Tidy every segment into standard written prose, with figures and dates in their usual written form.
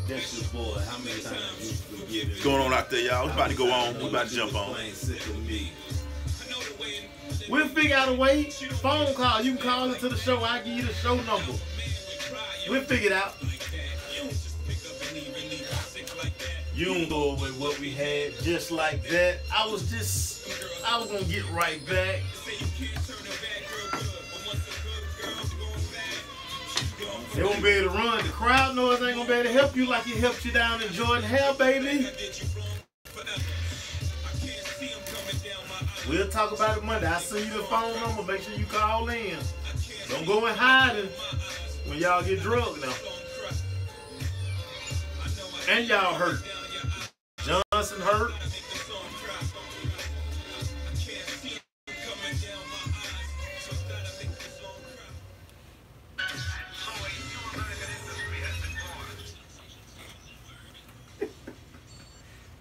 That's your boy. How many times you forget it? What's going on out there, y'all? We're about to go on. We're about to jump on. We'll figure out a way. Phone call. You can call into the show. I'll give you the show number. We'll figure it out. You don't go with what we had just like that. I was gonna get right back. They won't be able to run. The crowd noise ain't gonna be able to help you like it helped you down in Jordan Hell, baby. We'll talk about it Monday. I'll send you the phone number. Make sure you call in. Don't go in hiding when y'all get drugged now. And y'all hurt. Johnson hurt.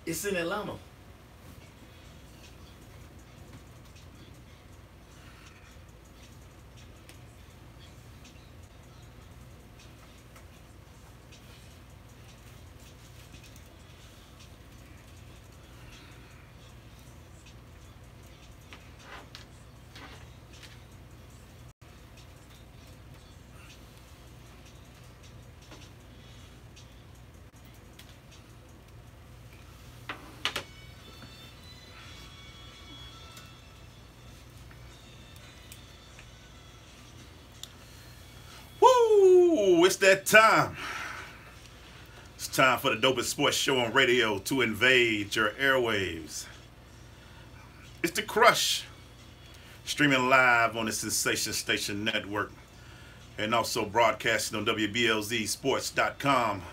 It's in Atlanta. It's that time. It's time for the dopest sports show on radio to invade your airwaves. It's The Crush, streaming live on the Sensation Station Network and also broadcasting on WBLZSports.com.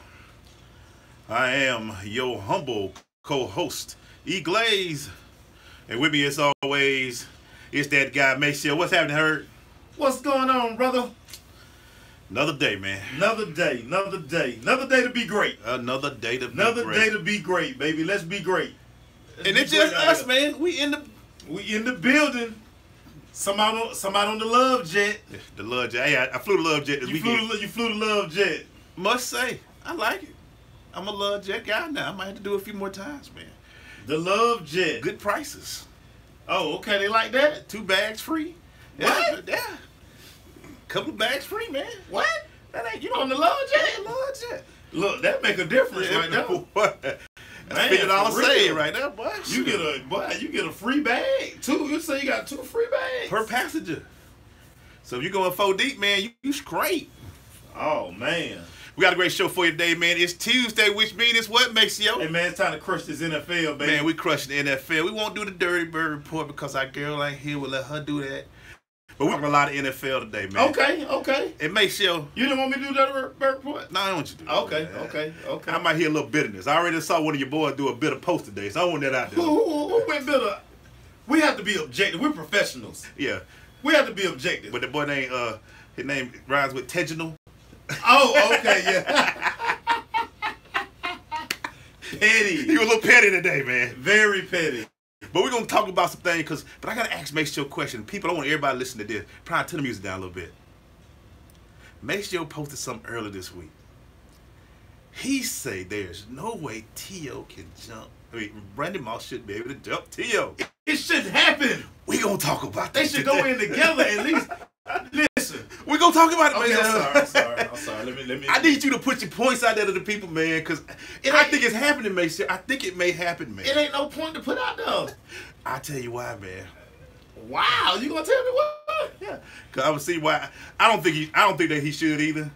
I am your humble co-host, E. Glaze, and with me as always, it's that guy, Maceo. What's happening, Herd? What's going on, brother? Another day, man. Another day, another day. Another day to be great. Another day to be Another great. day to be great, baby. Let's be great. And it's just us, man. We in the building. Somebody on the Love Jet. The Love Jet. Hey, I flew the Love Jet this weekend. You flew the Love Jet. Must say, I like it. I'm a Love Jet guy now. I might have to do it a few more times, man. The Love Jet. Good prices. Oh, okay. They like that? 2 bags free. What? Yeah. Couple of bags free, man. What? That ain't, On the Love Jet? Love Jet. Look, that make a difference right now. What? That's $50 save right there, boy. You get a free bag. You say you got 2 free bags per passenger. So if you're going 4 deep, man, you straight. Oh man. We got a great show for you today, man. It's Tuesday, which means it's what, Maceo? Hey man, it's time to crush this NFL, baby. Man, we crushing the NFL. We won't do the Dirty Bird report because our girl ain't here. We'll let her do that. But we're talking a lot of NFL today, man. Okay. And Maceo. You didn't want me to do that Bird report? No, I don't want you to do that. Okay. I might hear a little bitterness. I already saw one of your boys do a bitter post today, so I want that out there. Who went bitter? We have to be objective. We're professionals. Yeah. We have to be objective. But the boy name, his name rhymes with Teginal. Oh, okay, yeah. Petty. He was a little petty today, man. Very petty. But we're going to talk about some things, but I got to ask Maceo a question. People, I want everybody to listen to this. Probably turn the music down a little bit. Maceo posted something earlier this week. He say there's no way T.O. can jump. I mean, Brandon Moss should be able to jump T.O. It should happen. We going to talk about that. They should go in together at least. Listen. We're going to talk about it, okay, man. I'm sorry. Let me. I need you to put your points out there to the people, man, because I think it's happening, Maceo. I think it may happen, man. It ain't no point to put out there. I'll tell you why, man. Wow, you gonna tell me why? Yeah, because I would see why. I don't think that he should either,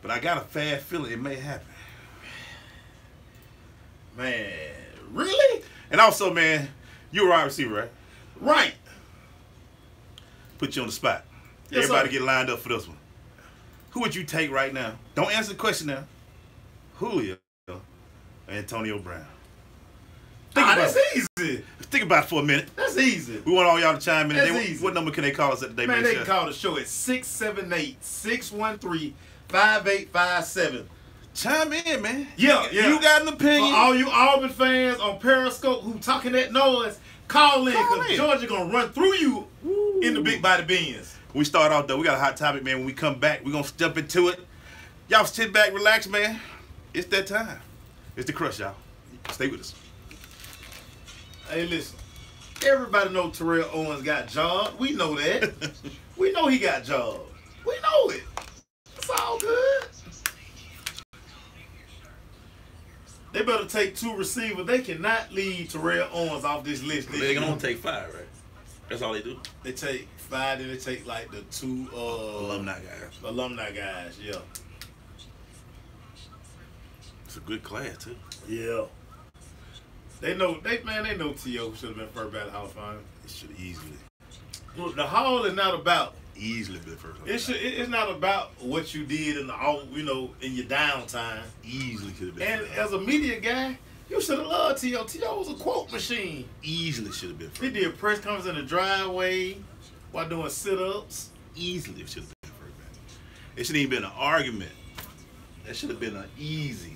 but I got a bad feeling it may happen. Man, really? And also, man, you're a wide receiver, right? Right. Put you on the spot. Yes, Everybody sir. get lined up for this one. Who would you take right now? Don't answer the question now. Julio or Antonio Brown? That's easy. Think about it for a minute. That's easy. We want all y'all to chime in. That's today. easy. What number can they call us at today, man? They They can call the show at 678-613-5857. Chime in, man. Yeah. You got an opinion. For all you Auburn fans on Periscope who talking that noise, call in because Georgia gonna run through you in the big body Benz. We start off though. We got a hot topic, man. When we come back, we're gonna jump into it. Y'all sit back, relax, man. It's that time. It's the crush, y'all. Stay with us. Hey, listen. Everybody know Terrell Owens got jobbed. We know that. We know he got jobbed. We know it. It's all good. They better take 2 receivers. They cannot leave Terrell Owens off this list. They can only take 5, right? That's all they do. They take 5, then they take like the 2 alumni guys. Alumni guys, yeah. It's a good class too. Yeah. They know T.O. should have been first ballot Hall of Fame. It should easily. Look, the Hall is not about Easily been first. it's not about what you did in the in your downtime. Easily could have been. And as a media guy, you should have loved T.O. T.O. was a quote machine. Easily should have been first. He did press conference in the driveway while doing sit-ups. Easily should have been first ballot. It shouldn't even been an argument. That should have been an easy.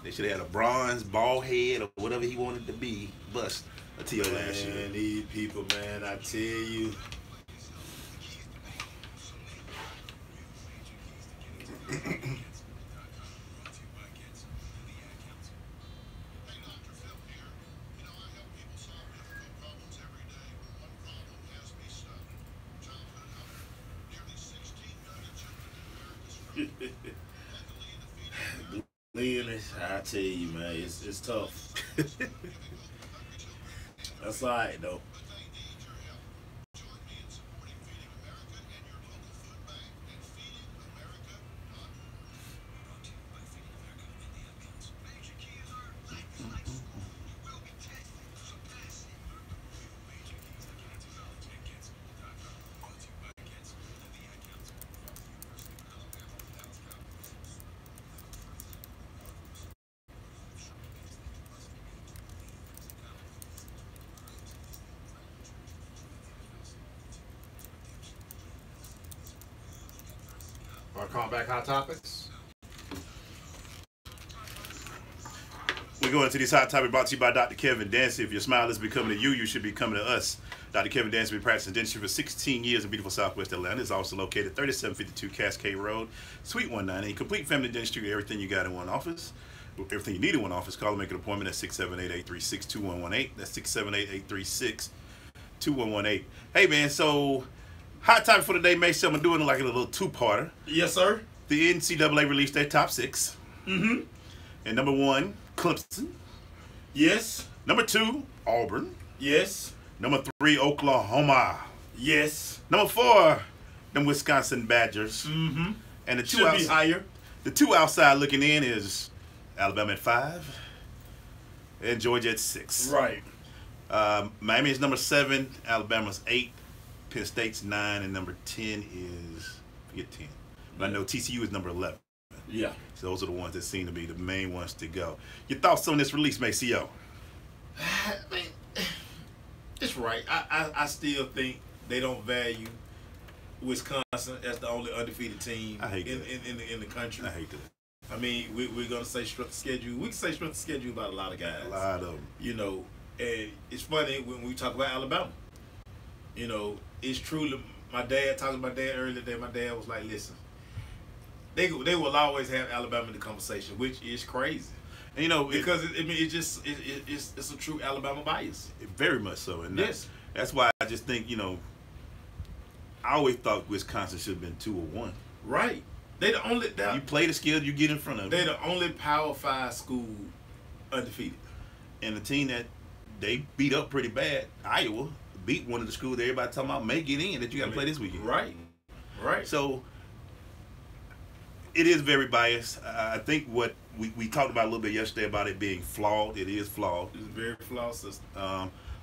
They should have had a bronze ball head or whatever he wanted to be. Bust a T.O. last year. Man, these people, man, I tell you. I tell you, man, it's tough. That's all right, though. Our Combat Hot Topics. We're going into this hot topic brought to you by Dr. Kevin Dancy. If your smile is becoming to you, you should be coming to us. Dr. Kevin Dancy has been practicing dentistry for 16 years in beautiful Southwest Atlanta. It's also located 3752 Cascade Road, Suite 190. Complete family dentistry with everything you got in one office. Everything you need in one office. Call and make an appointment at 678-836-2118. That's 678-836-2118. Hey, man, so hot topic for today, Mason. I'm doing like a little two-parter. Yes, sir. The NCAA released their top 6. Mm-hmm. And number 1, Clemson. Yes. Number 2, Auburn. Yes. Number 3, Oklahoma. Yes. Number 4, them Wisconsin Badgers. Mm-hmm. And the Should be higher. The 2 outside looking in is Alabama at 5 and Georgia at 6. Right. Miami is number 7, Alabama's 8, Penn State's 9, and number 10 is, forget 10. But I know TCU is number 11. Yeah. So those are the ones that seem to be the main ones to go. Your thoughts on this release, Maceo? I mean, it's right. I still think they don't value Wisconsin as the only undefeated team in the country. I hate that. I mean, we're going to say strength of schedule. We can say strength of schedule about a lot of guys. A lot of them. You know, and it's funny when we talk about Alabama. You know, it's true. My dad, talking to my dad earlier today, my dad was like, listen, they will always have Alabama in the conversation, which is crazy. And, you know, because it's a true Alabama bias. Very much so. And yes. That's why I just think, you know, I always thought Wisconsin should have been 2 or 1. Right. They the only you play the skill, you get in front of them. They're the only Power 5 school undefeated. And the team that they beat up pretty bad, Iowa, beat one of the schools that everybody talking about may get in that you got to play this weekend. Right. Right. So it is very biased. I think what we talked about a little bit yesterday about it being flawed. It is flawed. It's a very flawed system.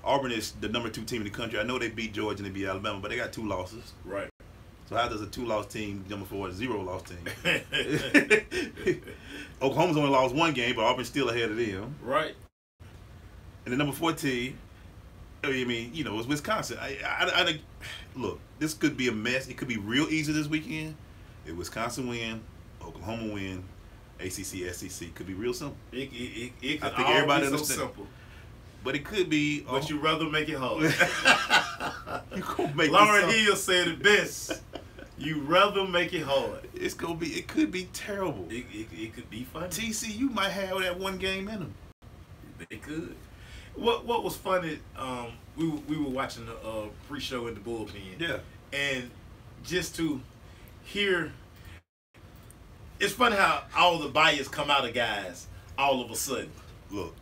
Auburn is the number 2 team in the country. I know they beat Georgia and they beat Alabama, but they got 2 losses. Right. So how does a 2-loss team jump for a 0-loss team? Oklahoma's only lost 1 game, but Auburn's still ahead of them. Right. And the number 4 team, I mean, you know, it's Wisconsin. I look, this could be a mess. It could be real easy this weekend. If Wisconsin win, Oklahoma win, ACC, SEC could be real simple. It could I think everybody be so understand. simple. But it could be. But you'd rather make it hard. You gonna make Lauren Hill said it best. You rather make it hard. It could be terrible. It could be funny. TCU might have that one game in them. They could. What was funny? We were watching the pre-show in the bullpen. Yeah. And just to hear, it's funny how all the bias come out of guys all of a sudden. Look,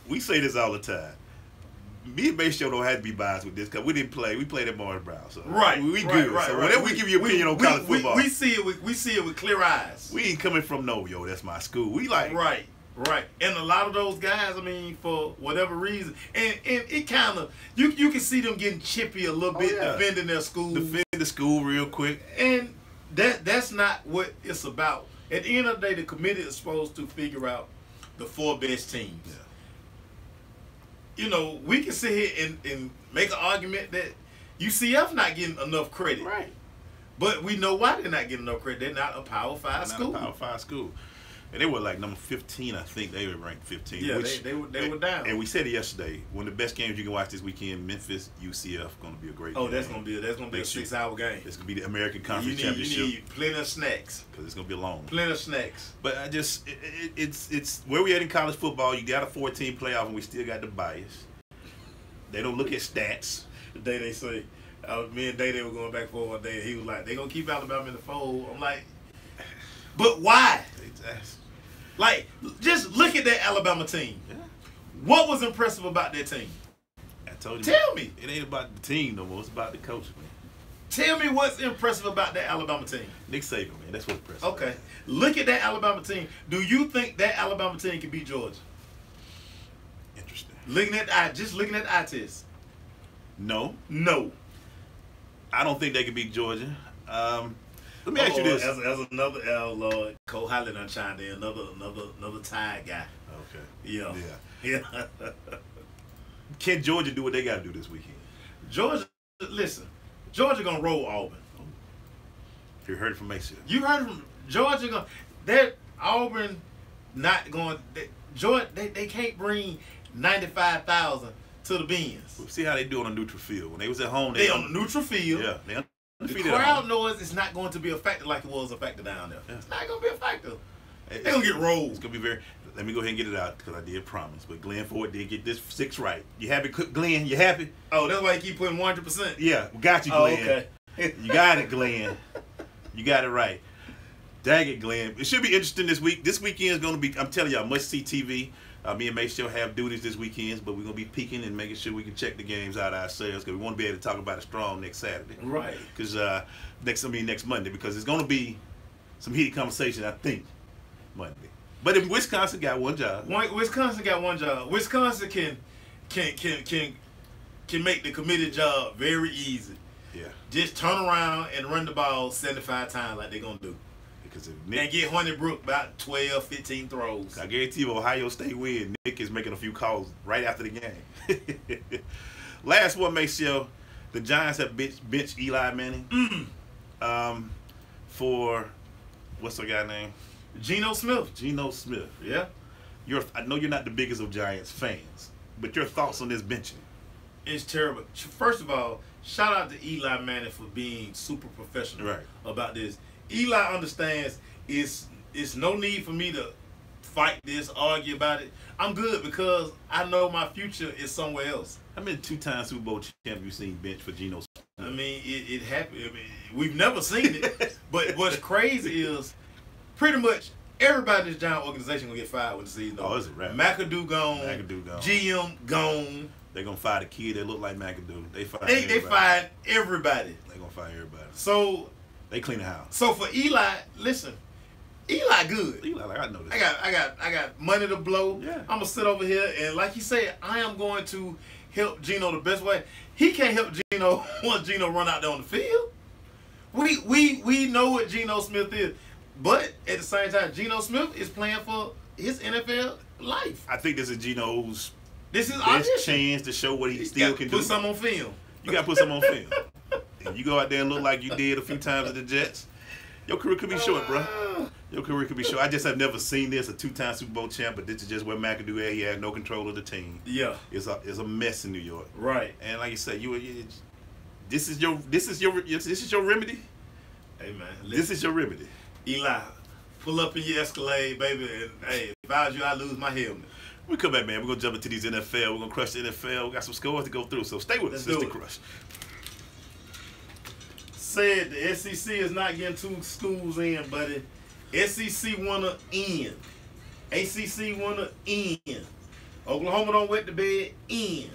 we say this all the time. Me and Mace Show don't have to be biased with this because we didn't play. We played at Morris Brown, so we good. Right, so right. whenever we give you opinion on college football, we see it with clear eyes. we ain't coming from no, yo, that's my school. We like Right. And a lot of those guys, I mean, for whatever reason, and it kind of you can see them getting chippy a little bit, yeah. defending their school, defend the school real quick. and that's not what it's about. At the end of the day, the committee is supposed to figure out the 4 best teams. Yeah. You know, we can sit here and make an argument that UCF not getting enough credit. Right. But we know why they're not getting enough credit. They're not a Power 5 Not school. a Power 5 school. And they were like number 15, I think. They were ranked 15. Yeah, they were down. And we said it yesterday. One of the best games you can watch this weekend, Memphis, UCF, going to be a great Oh, game. that's gonna be a 6-hour game. It's going to be the American Conference You Championship. need plenty of snacks. Because it's going to be long. Plenty of snacks. But it's where we at in college football. You got a 14 playoff, and we still got the bias. They don't look at stats. The day they say, me and Day were going back and forth one day, and he was like, "They gonna keep Alabama in the fold." I'm like, but why? Like, just look at that Alabama team. Yeah. What was impressive about that team? I told you. Tell me. It ain't about the team no more. It's about the coach, man. Tell me what's impressive about that Alabama team. Nick Saban, man. That's what's impressive. Okay. Look at that Alabama team. Do you think that Alabama team can beat Georgia? Interesting. Looking at the eye test. No. No. I don't think they can beat Georgia. Let me ask you this. As another Lord, Cole Holland done chimed in, another Tide guy. Okay. Yeah. Yeah. Can Georgia do what they got to do this weekend? Georgia, listen. Georgia gonna roll Auburn. You heard it from Mason. You heard from Georgia gonna. That Auburn not going. Georgia, they can't bring 95,000 to the Benz. We'll see how they do on a neutral field. When they was at home, They on the neutral field. Yeah. They The undefeated at crowd home. noise is not going to be a factor like it was a factor down there. Yeah. It's not going to be a factor. It's They're going to get rolled. It's gonna be very. Let me go ahead and get it out because I did promise. But Glenn Ford did get this 6 right. You happy, Glenn? You happy? Oh, that's why you keep putting 100%. Yeah, we got you, Oh, Glenn. okay. You got it, Glenn. You got it right. Dang it, Glenn. It should be interesting this week. This weekend is going to be, I'm telling y'all, must-see TV. Me and May still have duties this weekend, but we're going to be peeking and making sure we can check the games out ourselves because we want to be able to talk about it strong next Saturday. Right. Because next Monday, because it's going to be some heated conversation, I think, Monday. But if Wisconsin got one job. Wisconsin got one job. Wisconsin can make the committed job very easy. Yeah. Just turn around and run the ball 75 times like they're going to do. Because if And Nick, get Honeybrook about 12, 15 throws. I guarantee you, Ohio State win. Nick is making a few calls right after the game. Last one, make sure the Giants have benched Eli Manning for what's the guy name? Geno Smith. Geno Smith. Yeah. I know you're not the biggest of Giants fans, but your thoughts on this benching? It's terrible. First of all, shout out to Eli Manning for being super professional Right. about this. Eli understands it's no need for me to fight this, argue about it. I'm good because I know my future is somewhere else. How many 2-time Super Bowl champions you seen bench for Geno Smith? I mean, it happened. I mean, we've never seen it. But what's crazy is pretty much everybody in this Giant organization gonna get fired when the season over. Oh, it's a wrap. McAdoo gone. McAdoo gone. GM gone. They're gonna fire the kid that look like McAdoo. They They fired everybody. They're gonna fire everybody. So They clean the house. So for Eli, listen, Eli good. Eli, like I know this. I got money to blow. Yeah. I'm gonna sit over here and like you said, I am going to help Geno the best way. He can't help Geno once Geno run out there on the field. We know what Geno Smith is, but at the same time, Geno Smith is playing for his NFL life. I think this is Geno's This is best audition. chance to show what he still can do. Put some on film. You gotta put some on film. And you go out there and look like you did a few times at the Jets. Your career could be short, bro. Your career could be short. I just have never seen this, a 2-time Super Bowl champ, but this is just where McAdoo at. He had no control of the team. Yeah. It's a mess in New York. Right. And like you said, this is your remedy. Hey, man. This is your remedy. Eli, pull up in your Escalade, baby, and hey, if I was you, I'd lose my helmet. We come back, man. We're going to jump into these NFL. We're going to crush the NFL. We got some scores to go through, so stay with us. It's the Crush. Said the SEC is not getting 2 schools in, buddy. SEC wanna in. ACC wanna in. Oklahoma don't wet the bed in.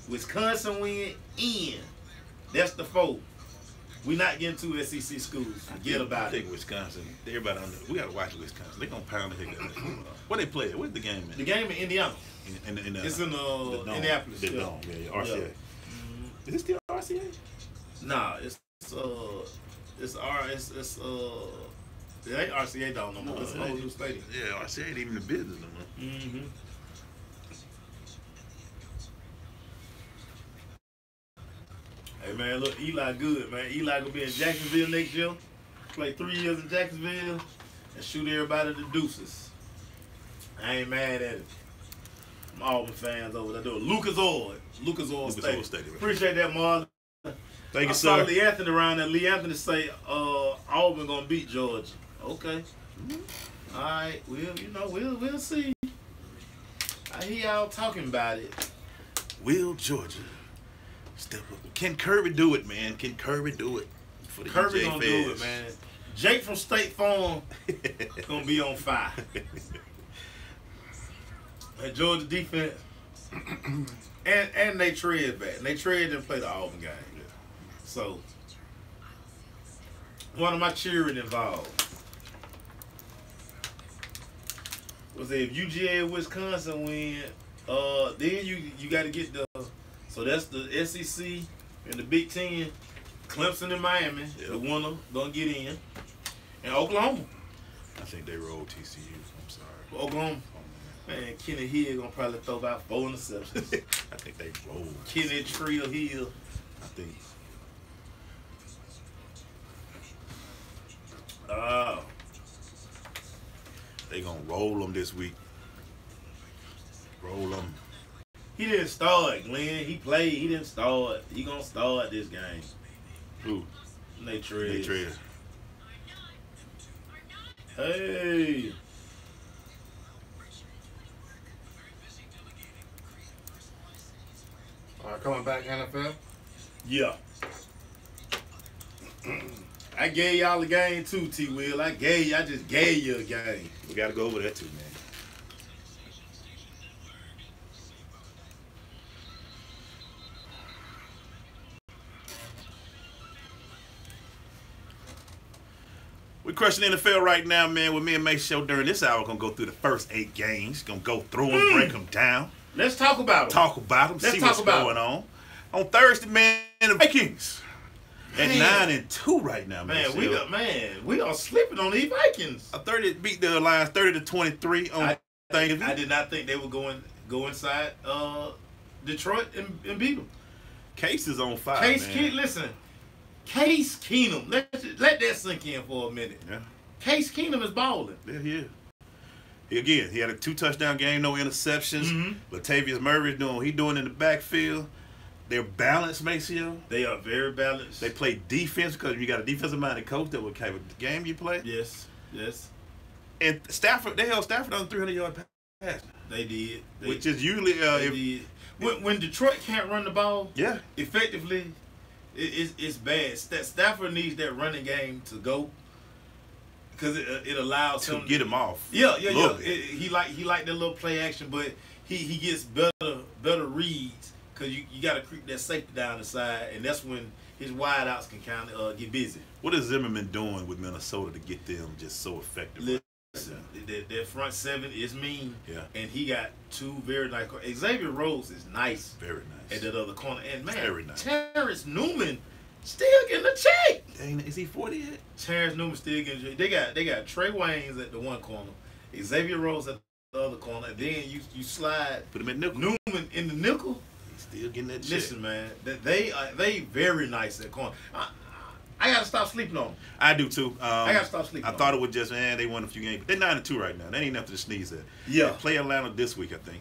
Wisconsin win in. That's the 4. We not getting 2 SEC schools. Forget about I think Wisconsin. Everybody on we got to watch Wisconsin. They're gonna pound the heck out of them. Where they play? Where's the game at? The game in Indiana. It's in Indianapolis. The Dome. Yeah, RCA. Yeah. Is it still RCA? Nah, it ain't RCA Dome no more. It's a whole new stadium. Yeah, RCA ain't even the business no more. Mm-hmm. Hey man, look, Eli good, man. Eli gonna be in Jacksonville next year. Play 3 years in Jacksonville and shoot everybody the deuces. I ain't mad at it. I'm Auburn fans over there doing Lucas Oil Stadium. Appreciate that, Marlon. Thank you, I sir. saw Lee Anthony around there. Lee Anthony say Auburn gonna beat Georgia. Okay. All right. We'll see. I hear y'all talking about it. Will Georgia step up? Can Kirby do it, man? Can Kirby do it? For the Kirby UJ gonna fans? do it, man. Jake from State Farm gonna be on fire. And Georgia defense, and they tread back. And they tread and play the Auburn game. So one of my cheering involved was if UGA and Wisconsin win, then you got to get the. So that's the SEC and the Big Ten. Clemson and Miami, the winner gonna get in, and Oklahoma. I think they rolled TCU. I'm sorry. Oklahoma. Man, Kenny Hill gonna probably throw about 4 interceptions. I think they rolled. Kenny Trill Hill. I think. They gonna roll them this week. Roll them. He didn't start, Glenn. He played. He didn't start. He gonna start this game. Who? Nate Trez. Nate Trez. Hey. All right, coming back NFL. Yeah. I gave y'all a game too, T. Will. I just gave you a game. We gotta go over that too, man. We crushing the NFL right now, man. With me and May Show during this hour, gonna go through the first 8 games. Gonna go through them, break them down. Let's talk about them. Talk about them. See what's going on. On Thursday, man, the Vikings at 9-2 right now, man. We are slipping on these Vikings. Beat the Lions 30-23 on Thanksgiving. I did not think they would go inside Detroit and beat them. Case is on fire, Listen. Case Keenum, let that sink in for a minute. Yeah. Case Keenum is balling. Yeah, he is. Again, he had a 2-touchdown game, no interceptions. Mm-hmm. Latavius Murray doing what he doing in the backfield. They're balanced, Maceo. They are very balanced. They play defense because you got a defensive-minded coach that will carry the game you play. Yes. And Stafford, they held Stafford on 300-yard pass. They did. Which is usually when Detroit can't run the ball effectively, it's bad. Stafford needs that running game to go because it allows him to get him off. Yeah. He like that little play action, but he gets better reads because you got to creep that safety down the side, and that's when his wideouts can kind of get busy. What is Zimmerman doing with Minnesota to get them just so effective? Listen, that front seven is mean. Yeah. And he got 2 very nice. Xavier Rhodes is nice. Very nice. At that other corner. And man, very nice. Terrence Newman still getting a check. Is he 40 yet? Terrence Newman still getting a check. They got Trey Waynes at the one corner, Xavier Rhodes at the other corner, and then you slide put him at nickel. Newman in the nickel. He's still getting that check. Listen, man, they very nice at corner. I gotta stop sleeping on them. I do too. I gotta stop sleeping. I thought it was just they won a few games, but they're 9-2 right now. They ain't nothing to sneeze at. Yeah. They play Atlanta this week, I think.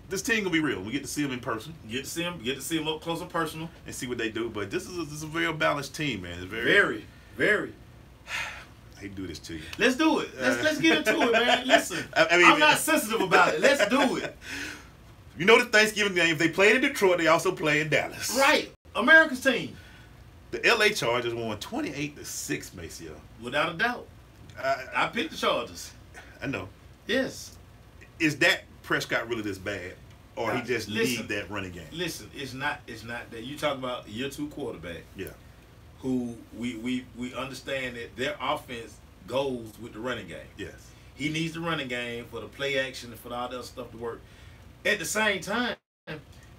this team gonna be real. We get to see them in person Get to see him up close and personal. and see what they do. But this is a very balanced team, man. It's Very. I hate to do this to you. Let's do it. Let's get into it, man. Listen, I mean, I'm not sensitive about it. Let's do it. You know the Thanksgiving game. If they played in Detroit, they also play in Dallas. Right, America's team, The LA Chargers won 28-6, Maceo. without a doubt. I picked the Chargers. I know. Yes. Is Dak Prescott really this bad, or he just Listen. need that running game? Listen, it's not that you talk about year 2 quarterback Yeah. who we understand that their offense goes with the running game. Yes. He needs the running game for the play action and for all that stuff to work. At the same time,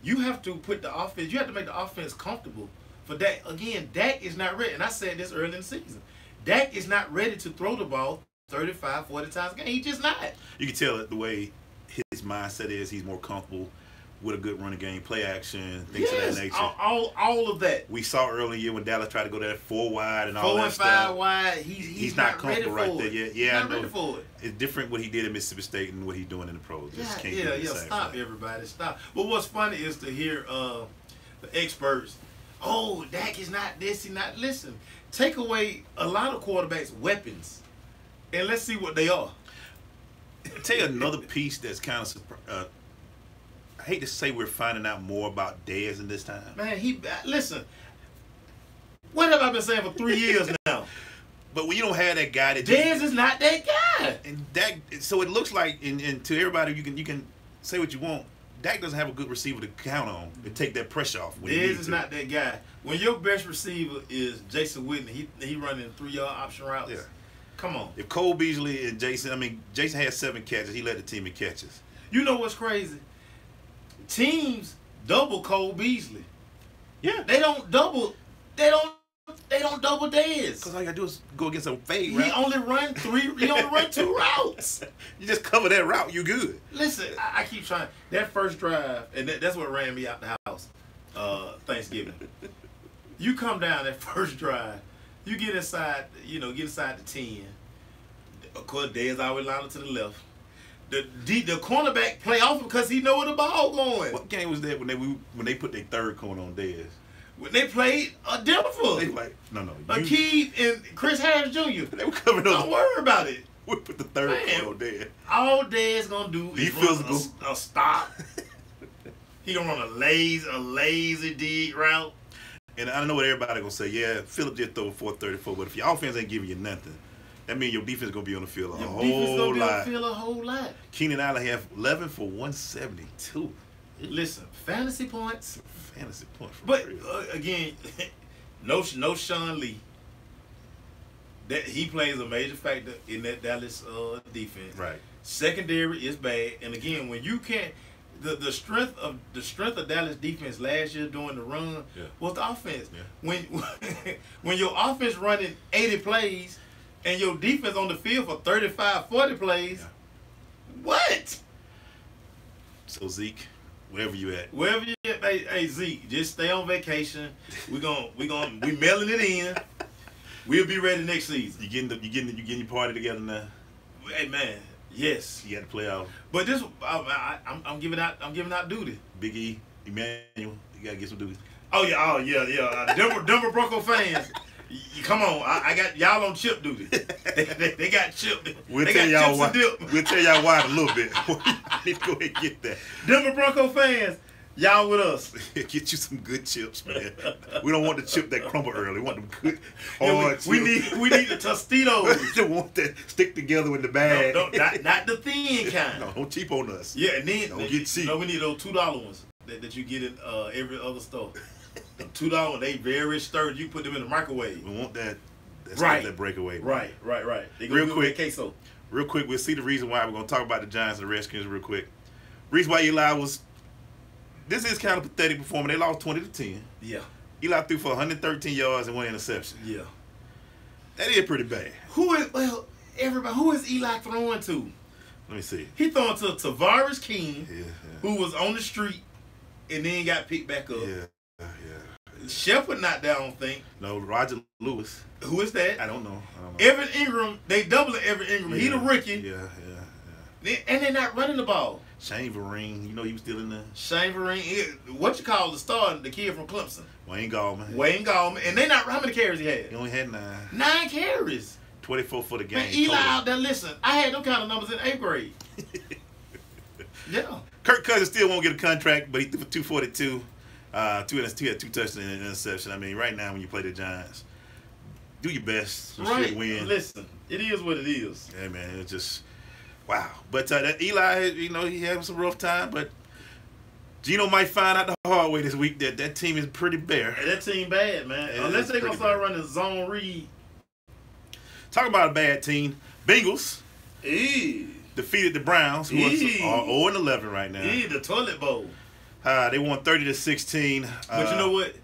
you have to put the offense. You have to make the offense comfortable for Dak. Again, Dak is not ready, and I said this early in the season. Dak is not ready to throw the ball 35, 40 times a game. He's just not. You can tell it the way his mindset is. He's more comfortable with a good running game, play action, things of that nature. All of that. We saw early in the year when Dallas tried to go there 4 wide and all 4 that and stuff. 5 wide. He's not ready comfortable for right it. there yet. Yeah, He's I not know. ready for it. It's different what he did at Mississippi State and what he's doing in the pros. Just can't do the same Stop, thing. everybody, stop. But what's funny is to hear the experts. Oh, Dak is not this. He not. Listen, take away a lot of quarterbacks' weapons, and let's see what they are. Tell you another piece that's kind of I hate to say we're finding out more about Dez in this time. Man, listen. What have I been saying for 3 years now? But when you don't have that guy that just, Dez is not that guy. and Dak, so it looks like, and to everybody, you can say what you want. Dak doesn't have a good receiver to count on and take that pressure off. When he Dez needs is to. not that guy. When your best receiver is Jason Witten, he running 3-yard option routes. Yeah. Come on. If Cole Beasley and Jason had 7 catches, he led the team in catches. You know what's crazy? Teams double Cole Beasley. Yeah. They don't double Dez. Because all you gotta do is go against a fade He route. only run 2 routes. You just cover that route, you good. Listen, I keep trying. That first drive, and that's what ran me out the house. Thanksgiving. You come down that first drive, you get inside the 10. Of course, Dez always lined up to the left. The cornerback play off because he know where the ball going. What game was that when they put their third corner on Dez? When they played Denver, They like, no. Akeem and Chris Harris Jr. They were covering those. Don't worry about it. We put the third Man. corner on Dez. All Dez gonna do is physical. run a stop. He gonna run a lazy dig route. And I know what everybody gonna say. Yeah, Phillip just throw 434, but if your offense ain't giving you nothing, that means your defense gonna be on the field a Your whole defense gonna be on lot. the field a whole lot. Keenan Allen have 11 for 172. Listen, fantasy points. Fantasy point for But real. again, no Sean Lee. That he plays a major factor in that Dallas defense. Right. Secondary is bad, and again, when you can't, the strength of Dallas defense last year during the run was the offense. Yeah. When your offense running 80 plays and your defense on the field for 35, 40 plays, what? So Zeke, wherever you at, Wherever you at, hey Zeke, just stay on vacation. We mailing it in. We'll be ready next season. you getting your party together now. Hey man, yes. You got to play out. But this, I'm giving out duty. Big E, Emmanuel, you got to get some duty. Oh yeah. Denver Bronco fans, come on. I got y'all on chip duty. They got chip. We'll they tell got y'all chips why. and dip. We'll tell y'all why in a little bit. I need to go ahead and get that. Denver Bronco fans, y'all with us. Get you some good chips, man. We don't want the chip that crumble early. We want them good, Yeah, hard we chips. need the Tostitos. We want that stick together in the bag. Not the thin kind. No, don't cheap on us. Yeah, and then Don't get cheap. No, we need those $2 ones that you get in every other store. The $2, they very sturdy. You put them in the microwave. We want that. That's Right. that breakaway. Right. They Real do quick. queso. Real quick, we'll see the reason why. We're going to talk about the Giants and the Redskins real quick. Reason why Eli was... This is kind of pathetic performance. They lost 20-10. Yeah. Eli threw for 113 yards and 1 interception. Yeah. That is pretty bad. Who is Eli throwing to? Let me see. He throwing to Tavares King, Yeah. who was on the street and then got picked back up. Yeah. Shepard not there, I don't think. No, Roger Lewis. Who is that? I don't know. Evan Ingram, they doubling Evan Ingram. He the rookie. Yeah. And they're not running the ball. Shane Vereen, you know he was still in there. Shane Vereen, what you call the star, the kid from Clemson? Wayne Gallman. Wayne Gallman. And they not, how many carries he had? He only had 9. 9 carries. 24 for the game. Man, Eli total. out there, listen, I had them kind of numbers in 8th grade. Yeah. Kirk Cousins still won't get a contract, but he threw for 242. He had 2 touchdowns and an interception. I mean, right now when you play the Giants, do your best. You Right. should win. Listen, it is what it is. Yeah, man, it's just wow. But that Eli, you know, he had some rough time, but Geno might find out the hard way this week that that team is pretty bare. And that team bad, man. It Unless is they gonna pretty start bad. running zone read. Talk about a bad team. Bengals defeated the Browns, who are 0-11 right now. The toilet bowl. They won 30-16. But you know what?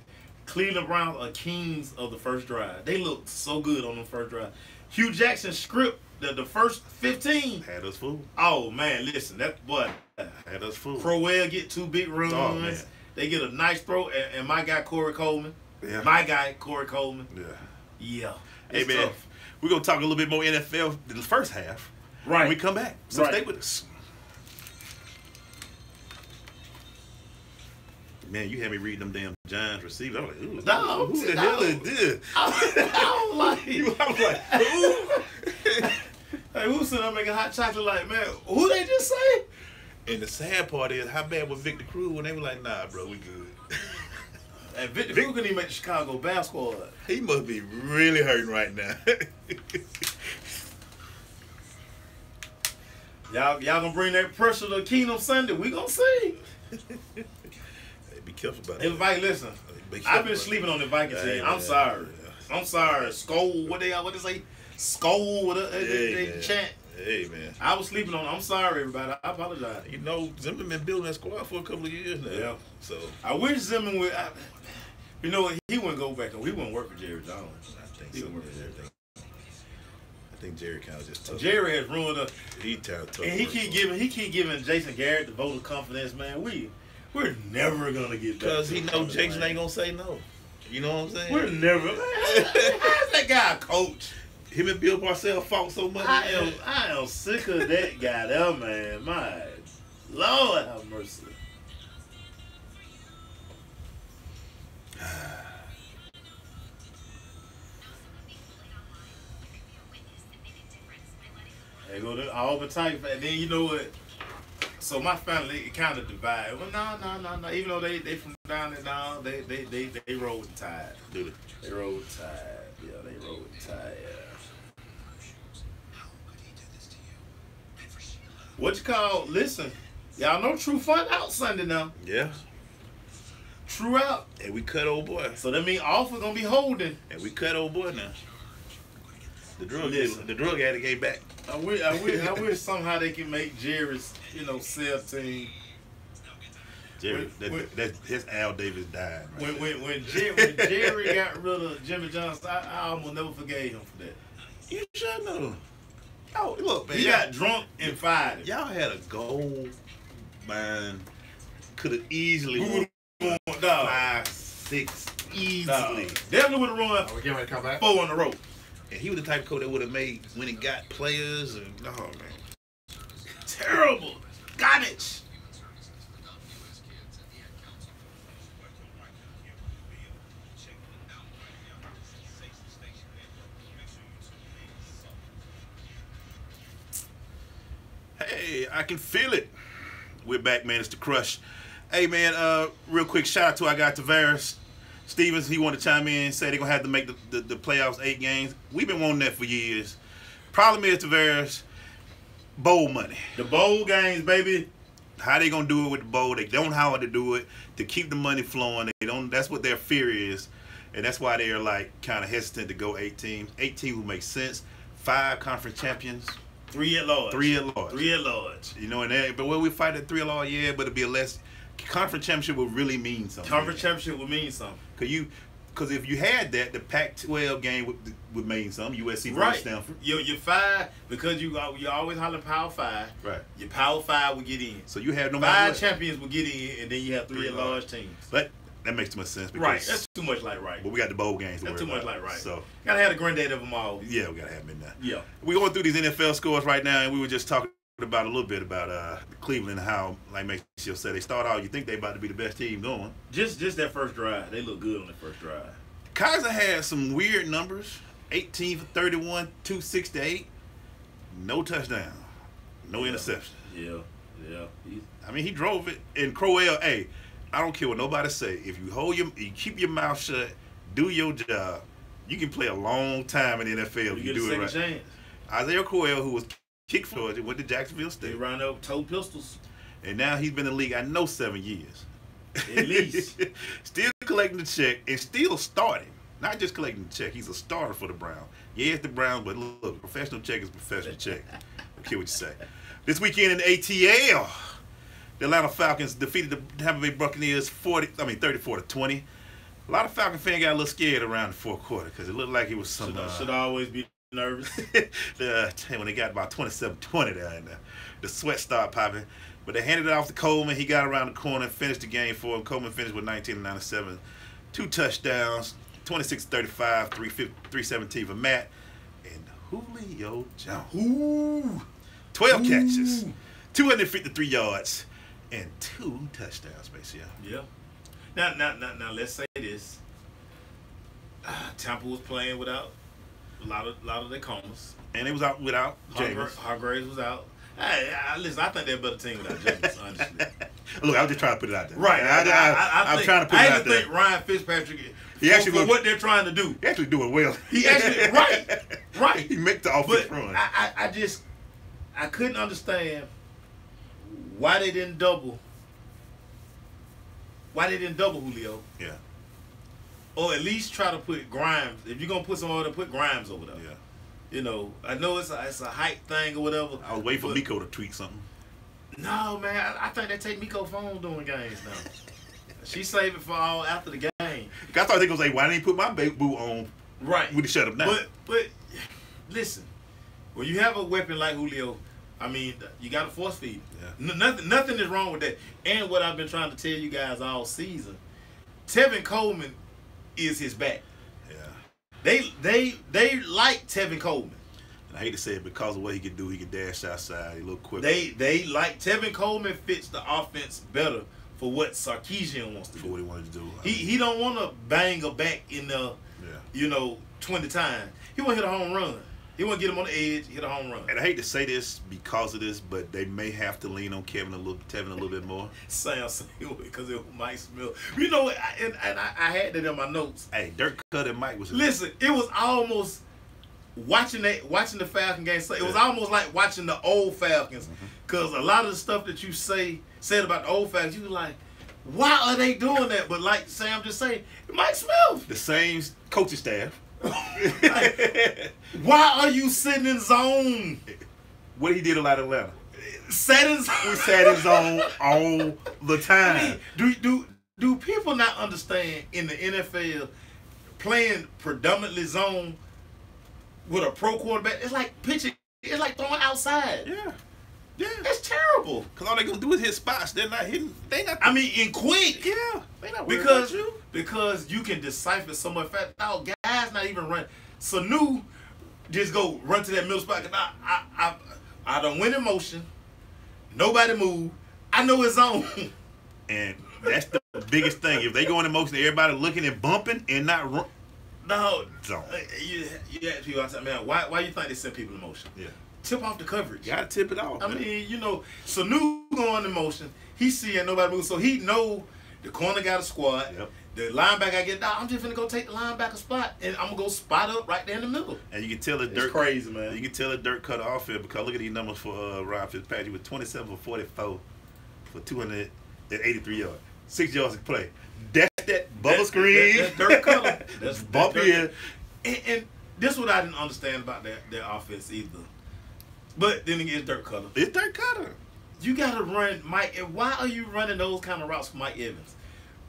Cleveland Browns are kings of the first drive. They looked so good on the first drive. Hugh Jackson's script, the first 15. Had us fooled. Oh man, listen, that boy. Had us fooled. Crowell get 2 big runs. Oh, man. They get a nice throw, and my guy Corey Coleman. Yeah. My guy Corey Coleman. Yeah. Yeah. Hey It's man, tough. we're gonna talk a little bit more NFL in the first half. Right. When we come back. So Right. stay with us. Man, you had me reading them damn Giants receivers. I was like, ooh, No, who the no. hell is this? I don't like it. I was like, ooh. Hey, who's sitting there making hot chocolate like, man, who they just say? And the sad part is, how bad was Victor Cruz when they were like, nah, bro, we good. And Victor Cruz couldn't even make the Chicago basketball squad. He must be really hurting right now. Y'all gonna bring that pressure to Kingdom Sunday? We gonna see. Hey, be careful about Hey, that. Vikings, listen. Be careful I've been about sleeping on the Vikings Yeah, team. I'm yeah, sorry. yeah. I'm sorry. Skull, what they say? Skull, what they man. chant. Hey, man. I was sleeping on. I'm sorry, everybody. I apologize. You know, Zimmerman been building that squad for a couple of years now. Yeah. So, I wish Zimmerman would. You know what? He wouldn't go back. He wouldn't work for Jerry Jones. I think He so. wouldn't work for Jerry Jones. I think Jerry kind of just tough. Jerry has ruined us, He kind of tough. and he work, keep giving Jason Garrett the vote of confidence. Man, we're never gonna get back. because to he the know point, Jason man. ain't gonna say no. You know what I'm saying? We're never. How's that guy a coach? Him and Bill Parcells fought so much. I am sick of that guy there, man. My Lord have mercy. They go to Auburn Tigers, and then you know what? So my family it kind of divided. Well, no. Even though they from down there now, they roll with the tide. Do it. They roll with the tide. Yeah, they roll with the tide. Yeah. What you call? Listen, y'all know True Fun out Sunday now. Yeah. True out. And we cut old boy. So that means Alpha gonna be holding. And we cut old boy now. Listen. The drug addict ain't back. I wish somehow they can make Jerry's, sell team. Jerry, When- that his Al Davis died. Right When Jerry got rid of Jimmy Johnson, I almost never forgave him for that. You should know. Oh, look, man. He got drunk and fired him. Y'all had a goal, man. Could have easily Who won would've dog? 5-6 easily. Dog. Definitely would have run Are we getting ready to come back? 4 in a row. And he was the type of coach that would have made when he got players and oh man. Terrible. Garbage. Hey, I can feel it. We're back, man. It's the Crush. Hey, man, real quick shout out to our guy Tavares Stevens. He wanted to chime in and say they're going to have to make the playoffs 8 games. We've been wanting that for years. Problem is, Tavares, bowl money. The bowl games, baby. How they going to do it with the bowl? They don't know how to do it to keep the money flowing. They don't. That's what their fear is. And that's why they're like kind of hesitant to go 8 teams. 8 teams would make sense. 5 conference champions. 3 at large. 3 at large. 3 at large. You know, and that, but when we fight at 3 at large, yeah, but it'd be a less conference championship would really mean something. Conference championship would mean something. Because if you had that, the Pac-12 game would mean something. USC versus Right. Stanford. Your 5, because you always holler Power 5. Right. Your Power 5 would get in. So you have no 5 matter what. champions would get in, and then you have 3 at large teams. But that makes too much sense. Because, Right. That's too much like right. But we got the bowl games to That's worry too much about. like right. So Gotta have the granddad of them all. yeah, we gotta have them in there. Yeah. We're going through these NFL scores right now, and we were just talking about a little bit about Cleveland and how, like Maceo said, they start out, you think they about to be the best team going. Just that first drive, they look good on the first drive. Kaiser had some weird numbers: 18 for 31, 268, no touchdown, no interception. Yeah. I mean, he drove it. And Crowell, hey, I don't care what nobody say. If you keep your mouth shut, do your job, you can play a long time in the NFL if you do it right. Chance. Isaiah Crowell, who was kicked for Georgia, went to Jacksonville State. They ran up toe pistols. And now he's been in the league, I know, 7 years. At least. Still collecting the check and still starting. Not just collecting the check. He's a starter for the Browns. Yeah, it's the Browns, but look, professional check is professional check. I don't care what you say. This weekend in the ATL, the Atlanta Falcons defeated the Tampa Bay Buccaneers 34-20. A lot of Falcon fans got a little scared around the fourth quarter because it looked like it was some. Should always be nervous. When they got about 27-20 there, and the sweat started popping. But they handed it off to Coleman. He got around the corner and finished the game for him. Coleman finished with 19-97, 2 touchdowns, 26-35, 317 for Matt, and Julio Jones. Ooh. 12 catches, 253 yards, and 2 touchdowns, basically. Yeah. Now, let's say this. Tampa was playing without a lot of their corners. And it was out without James. Hargraves was out. Hey, listen, I think they're a better team without James, honestly. Look, I was just trying to put it out there. Right. I'm trying to put it out there. I think Ryan Fitzpatrick, for what they're trying to do. He actually doing well. He actually, right. He make the offense run. I couldn't understand why they didn't double. Why they didn't double Julio? Yeah. Or at least try to put Grimes. If you're gonna put someone over there, put Grimes over there. Yeah. You know, I know it's a height thing or whatever. I was waiting for Miko to tweet something. No, man, I think they take Miko phone doing games now. She saved it for all after the game. I thought they gonna say, why didn't you put my boot on? Right. We shut him down. But listen, when you have a weapon like Julio, I mean, you got to force feed. Yeah. Nothing is wrong with that. And what I've been trying to tell you guys all season, Tevin Coleman is his back. Yeah. They like Tevin Coleman. And I hate to say it, because of what he can do, he can dash outside, he a little quicker. They like Tevin Coleman fits the offense better for what Sarkisian wants to do. For what he wanted to do. He don't want to bang a back in the 20 times. He want to hit a home run. He want to get him on the edge, hit a home run. And I hate to say this because of this, but they may have to lean on Tevin a little bit more. Sam because it was Mike Smith. You know, and I had that in my notes. Hey, Dirk Cut and Mike was. Listen, it was almost watching the Falcon game. It was almost like watching the old Falcons, because a lot of the stuff that you said about the old Falcons, you were like, why are they doing that? But like Sam just saying, Mike Smith, the same coaching staff. Like, why are you sitting in zone? What he did a lot in Atlanta. Sat in zone. We sat in zone all the time. I mean, do people not understand in the NFL playing predominantly zone with a pro quarterback? It's like pitching. It's like throwing outside. Yeah. That's terrible. Because all they gonna do is hit spots. They're not hitting. I mean, in quick. Yeah. They not worried because about you. Because you can decipher so much fast. Now, guys not even run. Sanu just go run to that middle spot. I done went in motion. Nobody move. I know it's on. And that's the biggest thing. If they go in motion, everybody looking and bumping and not run. No. Zone. You ask people all the time, man, why you think they send people in motion? Yeah. Tip off the coverage. You gotta tip it off. I mean, Sanu going in motion. He seeing nobody move, so he know the corner got a squad. Yep. The linebacker get down. I'm just gonna go take the linebacker spot, and I'm gonna go spot up right there in the middle. And you can tell it's crazy, man. You can tell the Dirk cut off here because look at these numbers for Ryan Fitzpatrick with 27 for 44 for 283 yards, 6 yards to play. That's that bubble screen. That's Dirk Cutter. That's bumpy. And this is what I didn't understand about their offense either. But then again, it's Dirk Cutter. It's Dirk Cutter. You gotta run Mike. And why are you running those kind of routes for Mike Evans?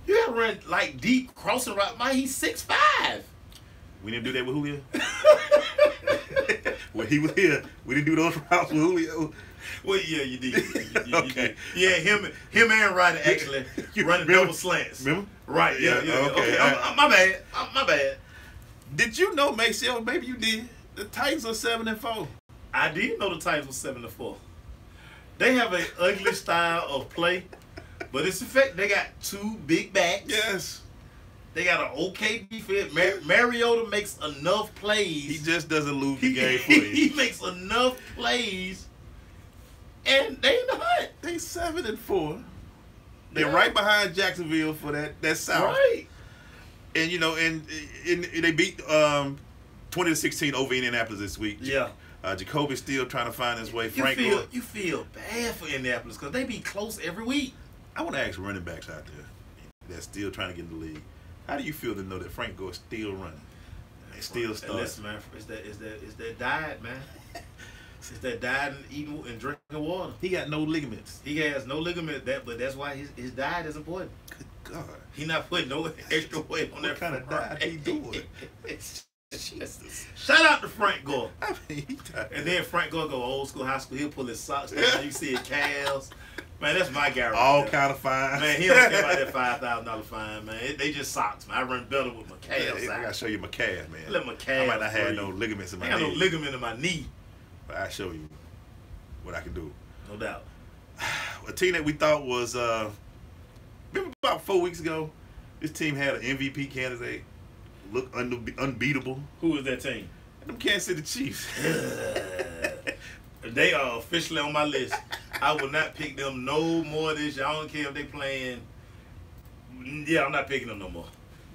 You gotta run like deep crossing route. Mike, he's 6'5". We didn't do that with Julio. When he was here, we didn't do those routes with Julio. Well, yeah, you did. You Okay. did. Yeah, him and Ryder actually running double slants. Remember? Right. Yeah. Okay. My bad. My bad. Did you know, Maceo? Maybe you did. The Titans are 7-4. I did know the Titans were 7-4. They have an ugly style of play, but it's effective. They got two big backs. Yes. They got an okay defense. Mariota makes enough plays. He just doesn't lose the game for you. He makes enough plays, and they in the hunt. They 7-4. They're Yeah. right behind Jacksonville for that South. Right. And you know, and they beat 20-16 over Indianapolis this week. Yeah. Jacoby's still trying to find his way. You feel bad for Indianapolis because they be close every week. I want to ask running backs out there that's still trying to get in the league. How do you feel to know that Frank Gore is still running? And still starting? Listen, man, it's that diet, man. It's that diet and eating and drinking water. He got no ligaments. He has no ligament, but that's why his diet is important. Good God. He not putting no extra weight on that. What kind of diet he doing? Jesus. Shout out to Frank Gore. I mean, he tired. And then Frank Gore go old school, high school. He'll pull his socks down. You see his calves. Man, that's my guy right All there. kind of fine. Man, he don't care about that $5,000 fine, man. They just socks, man. I run better with my calves. I gotta show you my calf, man. Let my calves I might not have breathe. no ligaments in my I got no knee, ligament in my knee. but I'll show you what I can do. No doubt. A team that we thought was, remember about 4 weeks ago, this team had an MVP candidate, looked unbeatable. Who is that team? Them Kansas City Chiefs. They are officially on my list. I will not pick them no more this year. I don't care if they playing. Yeah, I'm not picking them no more.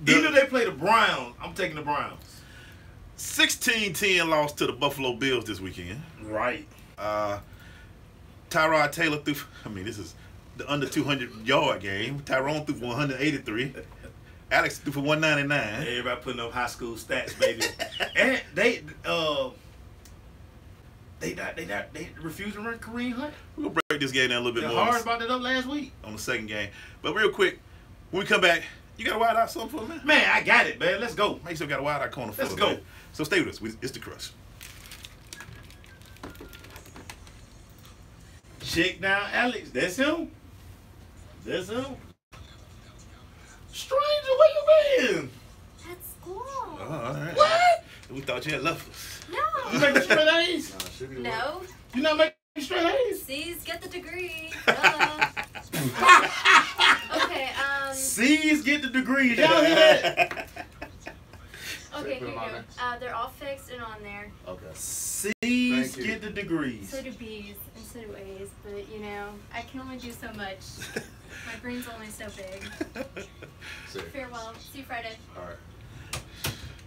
Even if they play the Browns, I'm taking the Browns. 16-10 loss to the Buffalo Bills this weekend. Right. Tyrod Taylor threw, I mean, this is the under 200-yard game. Tyrone threw for 183. Alex threw for 199. Everybody putting up high school stats, baby. And they refuse to run Kareem Hunt. We're going to break this game down a little bit They're more hard about that up last week. on the second game. But real quick, when we come back, you got a wide out something for me? Man, I got it, man. Let's go. Make sure you got a wide out corner for Let's us, go. man. So stay with us. It's the Crush. Check down Alex. That's him. That's him. Stranger, where you been? At school. Oh, all right. What? We thought you had left us. You No. making straight A's? Should be No. You not making straight A's? C's get the degree. Duh. Okay, C's get the degrees. Y'all hear that? okay, Put here you 'em on go. They're all fixed and on there. Okay. C's Thank you. get the degrees. So do B's and so do A's, but you know, I can only do so much. My brain's only so big. See. Farewell. See you Friday. All right.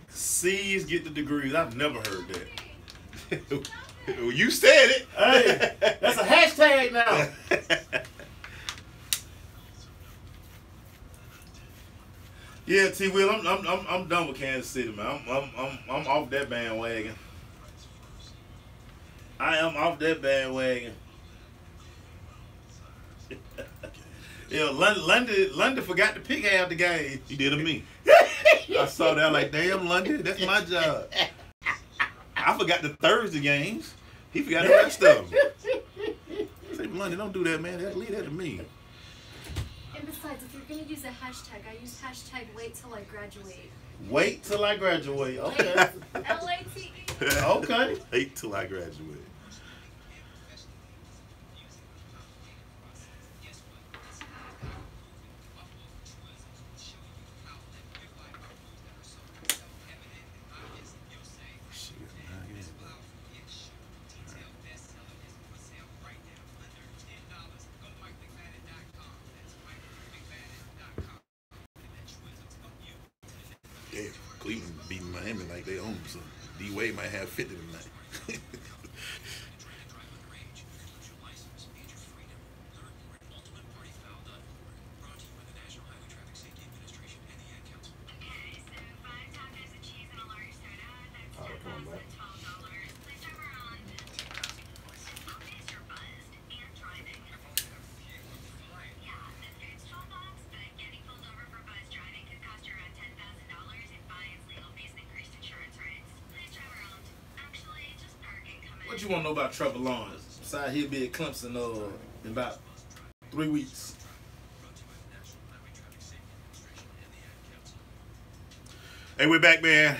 C's get the degrees. I've never heard that. You said it. Hey, that's a hashtag now. Yeah, T. Will, I'm done with Kansas City, man. I'm off that bandwagon. I am off that bandwagon. Yeah, London forgot to pick half the game. He did to me. I saw that like, damn, London, that's my job. I forgot the Thursday games. He forgot the rest of them. I say, London, don't do that, man. Leave that to me. And besides, if you're gonna use a hashtag, I use hashtag wait till I graduate. Wait till I graduate. Okay. LATE. Okay. Wait till I graduate. Damn, Cleveland beating Miami like they own some. D-Wade might have 50 tonight. All right, come on back. What you want to know about Trevor Lawrence? Besides, he'll be at Clemson in about 3 weeks. Hey, we're back, man.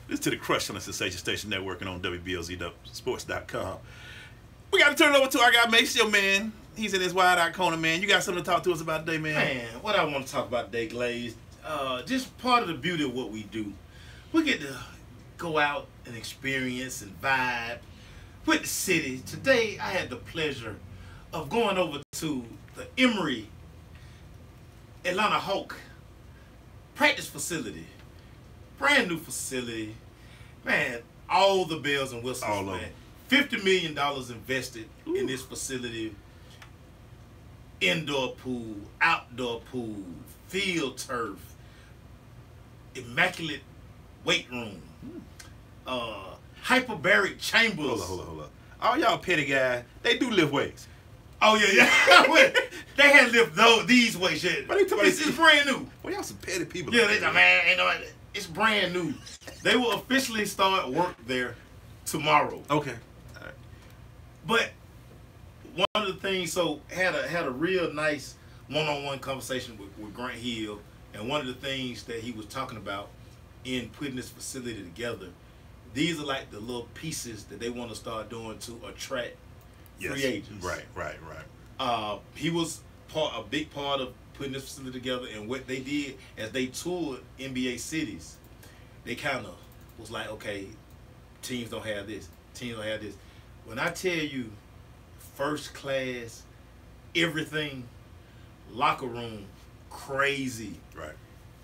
This is to the Crush on the Sensation Station Network and on WBLZSports.com. We got to turn it over to our guy Maceo, man. He's in his wide-out corner, man. You got something to talk to us about today, man? Man, what I want to talk about today, Glaze, just part of the beauty of what we do. We get to go out and experience and vibe with the city. Today, I had the pleasure of going over to the Emory Atlanta Hawk practice facility. Brand new facility. Man, all the bells and whistles, All man. over. $50 million invested in this facility. Indoor pool, outdoor pool, field turf, immaculate weight room, hyperbaric chambers. Hold on. All y'all petty guys, they do lift weights. Oh yeah. They had lift these weights. Yeah. But they told me It's brand new. Well, y'all some petty people. Yeah, they like, man, ain't no, it's brand new. They will officially start work there tomorrow. Okay. But one of the things, so had a real nice one-on-one conversation with Grant Hill, and one of the things that he was talking about in putting this facility together, these are like the little pieces that they want to start doing to attract free agents. Right. He was a big part of putting this facility together, and what they did as they toured NBA cities, they kind of was like, okay, teams don't have this, teams don't have this. When I tell you, first class, everything, locker room, crazy. Right.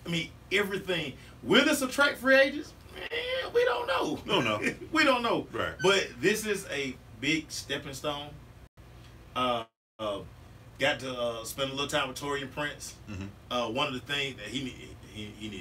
I mean, everything. Will this attract free agents? Man, we don't know. No. We don't know. Right. But this is a big stepping stone. Got to spend a little time with Torian Prince. Mm-hmm. One of the things that he need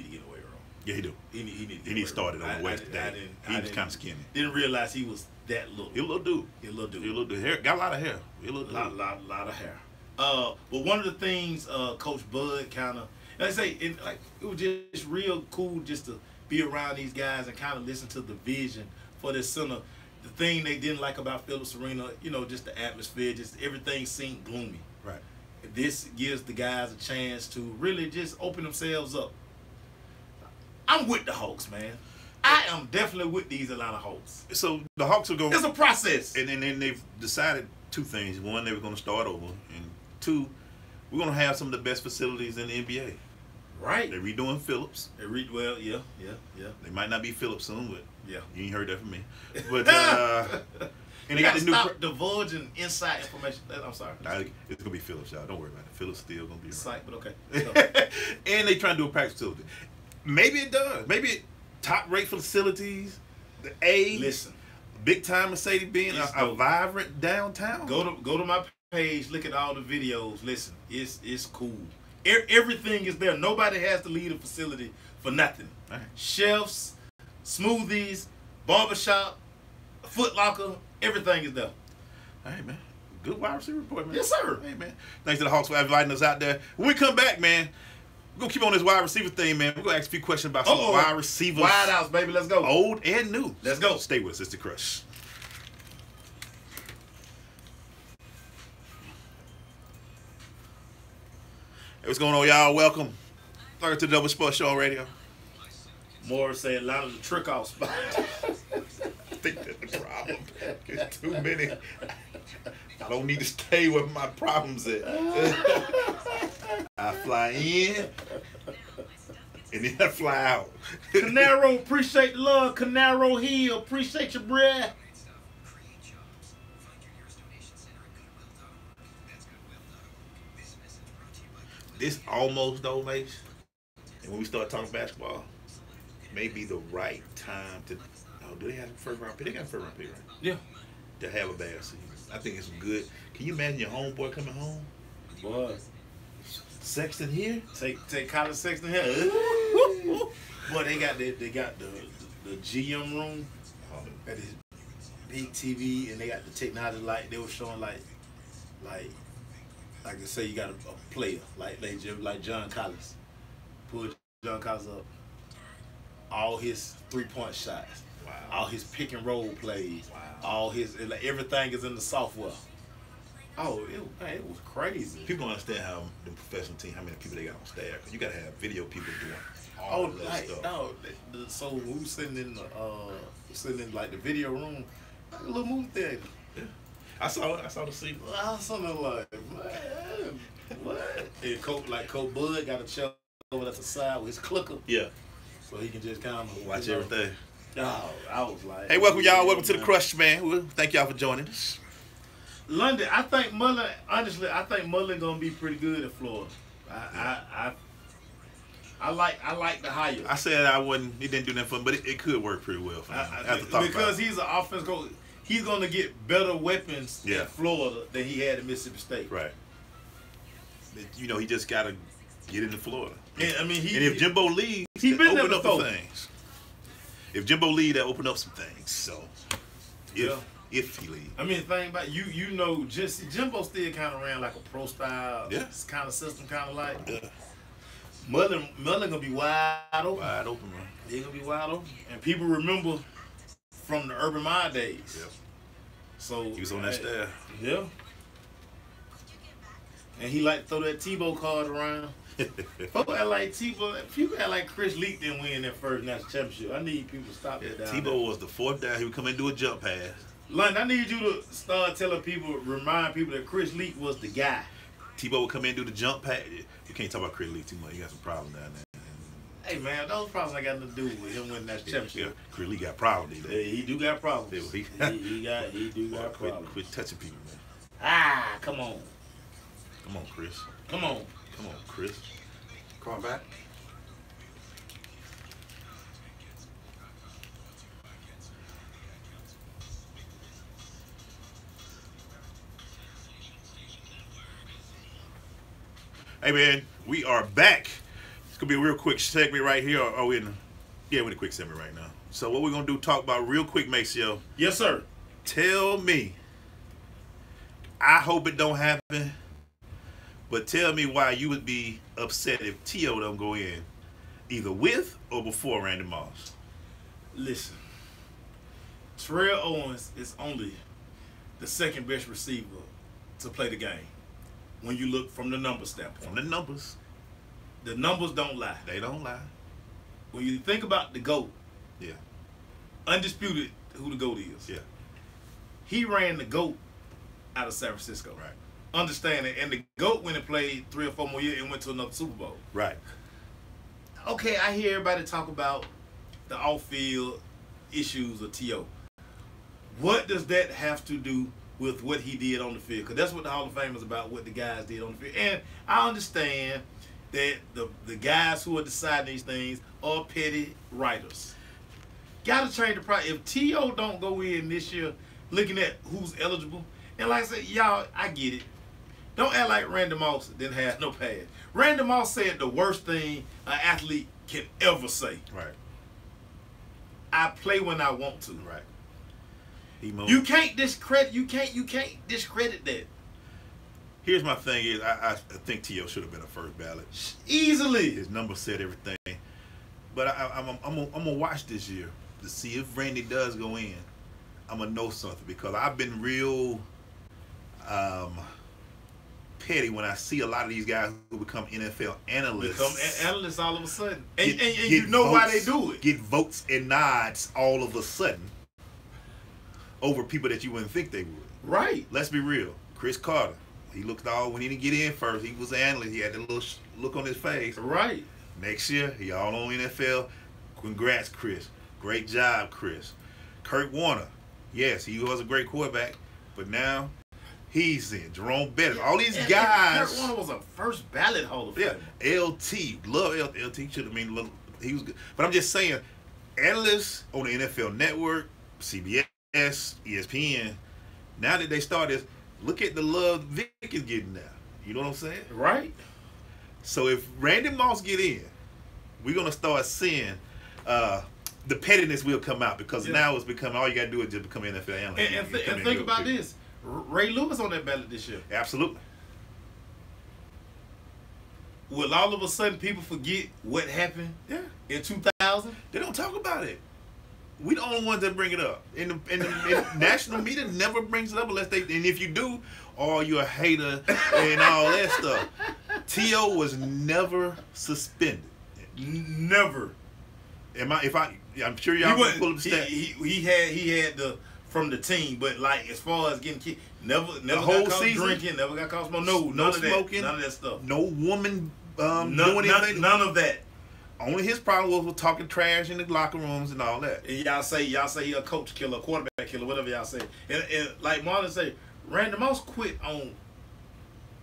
to get away from. Yeah, he do. He need He need started on the weight today. He was kind of skinny. Didn't realize he was that little. He a little dude. He a little dude. He a little dude. Hair, got a lot of hair. He a little dude. Lot of hair. But one of the things Coach Bud kind of, like I say, it was just real cool just to be around these guys and kind of listen to the vision for this center. The thing they didn't like about Phillips Arena, just the atmosphere, just everything seemed gloomy. Right. This gives the guys a chance to really just open themselves up. I'm with the Hawks, man. I am definitely with these Atlanta Hawks. So the Hawks are going. It's a process. And then they've decided two things. One, they were going to start over, and two, we're going to have some of the best facilities in the NBA. Right. They're redoing Phillips. Well, yeah. They might not be Phillips soon, but Yeah. you ain't heard that from me. But and they got the new. Stop divulging inside information. I'm sorry. It's gonna be Phillips, y'all. Don't worry about it. Phillips still gonna be It's around. like, but okay. And they trying to do a practice facility. Maybe it does. Maybe top rate facilities. The A. Listen. Big time Mercedes being It's a dope. vibrant downtown. Go to my page. Look at all the videos. Listen, it's cool. Everything is there. Nobody has to leave the facility for nothing. Right. Chefs, smoothies, barbershop, Foot Locker, everything is there. Hey man, good wide receiver report, man. Yes, sir. Hey man, thanks to the Hawks for inviting us out there. When we come back, man, we're gonna keep on this wide receiver thing, man. We're gonna ask a few questions about some wide receivers, Wide outs, baby. Let's go. old and new. Let's go. Stay with us. It's the Crush. Hey, what's going on, y'all? Welcome. Welcome to the Double Sports Show on radio. Morris said Atlanta's a trick off spot. I think that's the problem. There's too many. I don't need to stay where my problems at. I fly in and then I fly out. Canaro, appreciate the love. Canaro Hill, appreciate your breath. This almost though, Mace. And when we start talking basketball, may be the right time to. Oh, do they have a first round pick? They got a first round pick, right? Yeah. To have a bad season. I think it's good. Can you imagine your homeboy coming home? Boy, Sexton here? take Colin Sexton here. Boy, they got the GM room at this big TV, and they got the technology. Like they were showing like I say, you got a player like John Collins. Pull John Collins up. All his 3-point shots. Wow. All his pick and roll plays. Wow. All his everything is in the software. Oh, it was crazy. People don't understand how the professional team, how many people they got on staff. You got to have video people doing all Oh, of that like stuff. no. So we were sitting in like the video room, like a little movie theater. Yeah. I saw the scene. I was something like, man, what? And Coach Bud got a chair over at the side with his clicker, Yeah. so he can just kind of Watch everything. Oh, I was like, Hey, welcome y'all. Welcome to the Crush, man. Well, thank y'all for joining us. London. I think Mullen. Honestly, I think Mullen gonna be pretty good in Florida. I like the hire. I said I wouldn't. He didn't do nothing for him, but it could work pretty well for him. Because he's an offense coach. He's gonna get better weapons in Florida than he had in Mississippi State. Right. You know, he just got to get into Florida. And, I mean, and if Jimbo leaves, he's been open there up before. some things. If Jimbo leaves, that open up some things. So, if he leaves. I mean, the thing about you know, just Jimbo still kind of ran like a pro style kind of system, kind of like. Yeah. Mullen gonna be wide open. Wide open, man. They're gonna be wide open, and people remember from the Urban Meyer days. Yeah. So he was on that staff. Yeah. And he like to throw that Tebow card around. People act like people act like Chris Leak didn't win that first national championship. I need people to stop that down. Tebow was the fourth down. He would come in and do a jump pass. London, I need you to start telling people, remind people that Chris Leak was the guy. Tebow would come in and do the jump pass. You can't talk about Chris Leak too much. You got some problems down there. Hey man, those problems ain't got nothing to do with him winning that championship. Yeah, Chris Leak got problems. Yeah, he do got problems. Yeah, he do got problems. Quit touching people, man. Ah, come on. Come on, Chris. Come on. Come on, Chris. Come on back. Hey man, we are back. It's gonna be a real quick segment right here. Are we in? We're in a quick segment right now. So what we're gonna do? Talk about real quick, Maceo. Yes, sir. Tell me. I hope it don't happen. But tell me why you would be upset if T.O. don't go in, either with or before Randy Moss. Listen, Terrell Owens is only the second best receiver to play the game. When you look from the numbers standpoint. From the numbers don't lie. They don't lie. When you think about the GOAT, yeah, undisputed who the GOAT is. Yeah, he ran the GOAT out of San Francisco. Right. Understand it, and the GOAT went and played 3 or 4 more years and went to another Super Bowl. Right. Okay, I hear everybody talk about the off-field issues of T.O. What does that have to do with what he did on the field? Because that's what the Hall of Fame is about, what the guys did on the field. And I understand that the guys who are deciding these things are petty writers. Got to change the price. If T.O. don't go in this year looking at who's eligible, and like I said, y'all, I get it. Don't act like Randy Moss didn't have no pass. Randy Moss said the worst thing an athlete can ever say. Right. I play when I want to. Right. You can't discredit. You can't discredit that. Here's my thing: is I think T.O. should have been a first ballot. Easily. His number said everything. But I'm gonna watch this year to see if Randy does go in. I'm gonna know something because I've been real petty when I see a lot of these guys who become NFL analysts. Become analysts all of a sudden, and you know why they do it. Get votes and nods all of a sudden over people that you wouldn't think they would. Right. Let's be real. Chris Carter, he looked all when he didn't get in first. He was an analyst. He had that little look on his face. Right. Next year, he all on NFL. Congrats, Chris. Great job, Chris. Kurt Warner, yes, he was a great quarterback, but now he's in. Jerome Bettis. All these guys. Kurt Warner was a first ballot Hall of Fame. Yeah, LT. Love LT. Should have been. He was good. But I'm just saying, analysts on the NFL Network, CBS, ESPN, now that they started, look at the love Vic is getting now. You know what I'm saying? Right. So if Randy Moss get in, we're going to start seeing the pettiness will come out because now it's becoming, all you got to do is just become an NFL analyst. And think about this. Ray Lewis on that ballot this year. Absolutely. Will all of a sudden people forget what happened in 2000? They don't talk about it. We the only ones that bring it up. In the national media never brings it up unless they, and if you do, oh, you're a hater and all that stuff. T.O. was never suspended. Never. I'm sure y'all can pull up the stat. He had the from the team. But like as far as getting kicked, never whole got caught season? drinking, never got caught smoking. No, none of smoking, that. None of that stuff. No woman doing anything. None of that. Only his problem was with talking trash in the locker rooms and all that. And y'all say he a coach killer, quarterback killer, whatever y'all say. And like Marlon say, Randy Moss quit on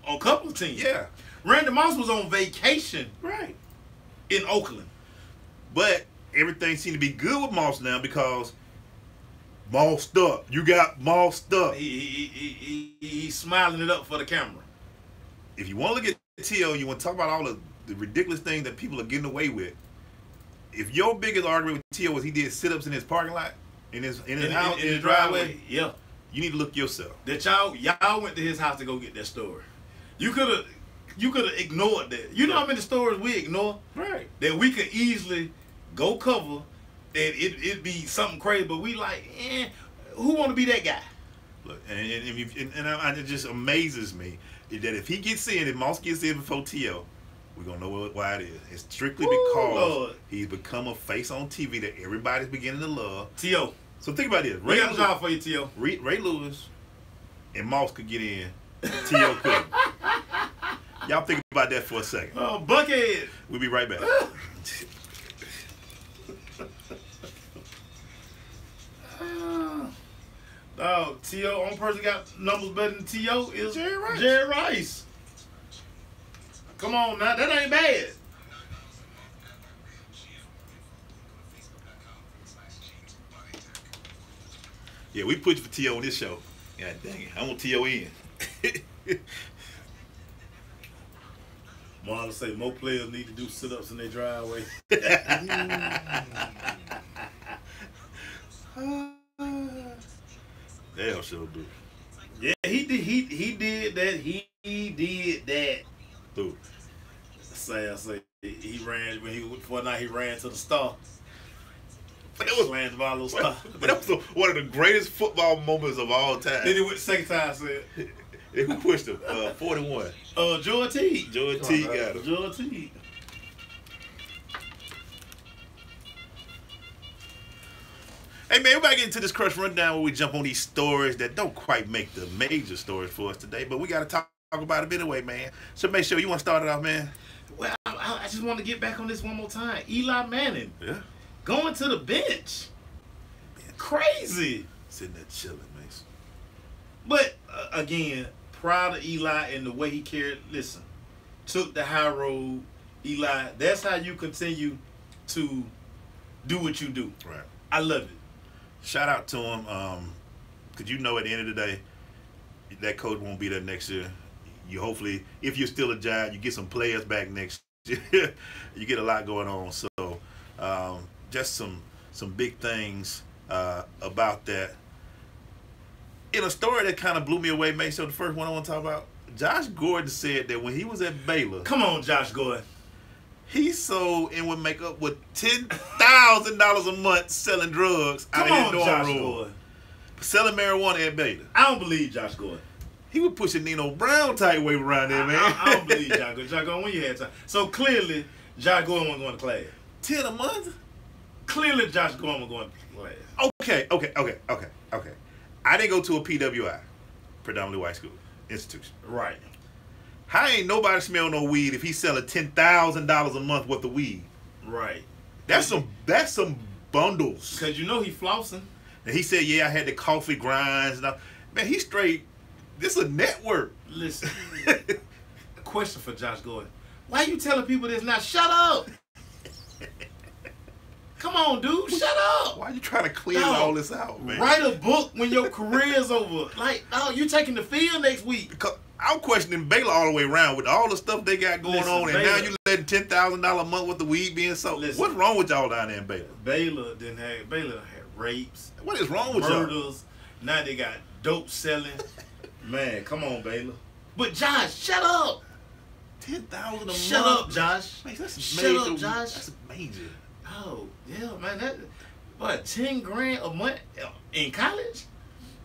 a couple of teams. Yeah. Randy Moss was on vacation Right. in Oakland. But everything seemed to be good with Moss now because Mossed up. You got Mossed up. He's smiling it up for the camera. If you want to look at T.O., you want to talk about all the ridiculous things that people are getting away with. If your biggest argument with T.O. was he did sit-ups in his parking lot, in his house, in his driveway, yeah. you need to look yourself. That y'all went to his house to go get that story. You could have ignored that. You know how many stories we ignore? Right. That we could easily go cover and it'd be something crazy, but we like, who want to be that guy? Look, and it just amazes me that if he gets in, if Moss gets in before T.O., we're going to know why it is. It's strictly because Lord. he's become a face on TV that everybody's beginning to love. T.O. So think about this. We got a job for you, T.O. Ray Lewis and Moss could get in. T.O. couldn't. Y'all think about that for a second. Oh, Buckhead. We'll be right back. Dog, T.O. Only person got numbers better than T.O. is Jerry Rice. Jerry Rice. Come on now, that ain't bad. Yeah, we put you for T.O. on this show. God dang it. I want T.O. in. Marlon say more players need to do sit-ups in their driveway. Damn, sure do. Yeah, he did that. He did that. Who? I say he ran when he before night he ran to the Star. But that was Slammed by a little Star. But that was one of the greatest football moments of all time. Then he went the second time. Said, Who pushed him? 41. Joy T. Joy T got him. Joy T. Hey man, everybody get into this Crush Rundown where we jump on these stories that don't quite make the major stories for us today, but we got to talk about them anyway, man. So make sure you want to start it off, man. Well, I just want to get back on this one more time. Eli Manning Yeah. going to the bench. Crazy. Sitting there chilling, man. But again, proud of Eli and the way he carried. Listen, took the high road. Eli, that's how you continue to do what you do. Right. I love it. Shout out to him, because you know at the end of the day, that coach won't be there next year. You hopefully, if you're still a Giant, you get some players back next year. You get a lot going on. So just some big things about that. In a story that kind of blew me away, man, so the first one I want to talk about, Josh Gordon said that when he was at Baylor, Come on, Josh Gordon. he sold and would make up with $10,000 a month selling drugs out Come of on, his dorm Josh room. Gordon. Selling marijuana at Baylor. I don't believe Josh Gordon. He was pushing Nino Brown type wave around there, man. I don't believe Josh Gordon. Josh Gordon, when you had time. So clearly, Josh Gordon wasn't going to class. 10 a month? Clearly, Josh Gordon was going to class. Okay. I didn't go to a PWI, predominantly white school institution. Right. How ain't nobody smell no weed if he's selling $10,000 a month worth of weed? Right. That's some bundles. Because you know he flossing. And he said, yeah, I had the coffee grinds and all. Man, he's straight. This is a network. Listen. Question for Josh Gordon. Why you telling people this now? Shut up. Come on, dude. Shut up. Why you trying to clear Dog, all this out, man? Write a book when your career's over. Like, dog, you taking the field next week. Because I'm questioning Baylor all the way around with all the stuff they got going Listen, on, and Baylor, now you letting $10,000 a month worth of weed being sold. Listen. What's wrong with y'all down there in Baylor? Baylor had rapes, What is wrong with y'all? murders. Now they got dope selling. Man, come on, Baylor. But Josh, shut up. $10,000 a month. Shut up, Josh. Man, that's Shut major. up, Josh. That's major. Oh, yeah, man. That what, 10 grand a month in college?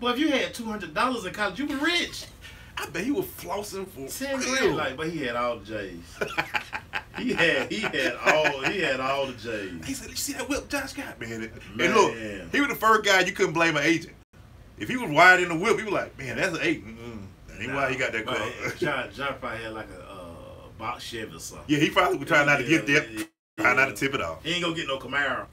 Well, if you had $200 in college, you were rich. I bet he was flossing for 10 real. grand, like, but he had all the J's. he had all the J's. He said, "You see that whip Josh got, man?" And Man. look, he was the first guy you couldn't blame an agent. If he was wired in the whip, he was like, man, that's an 8. That ain't why he got that car. John probably had like a box Chevy or something. Yeah, he probably would try not to get there. Try not to tip it off. He ain't gonna get no Camaro.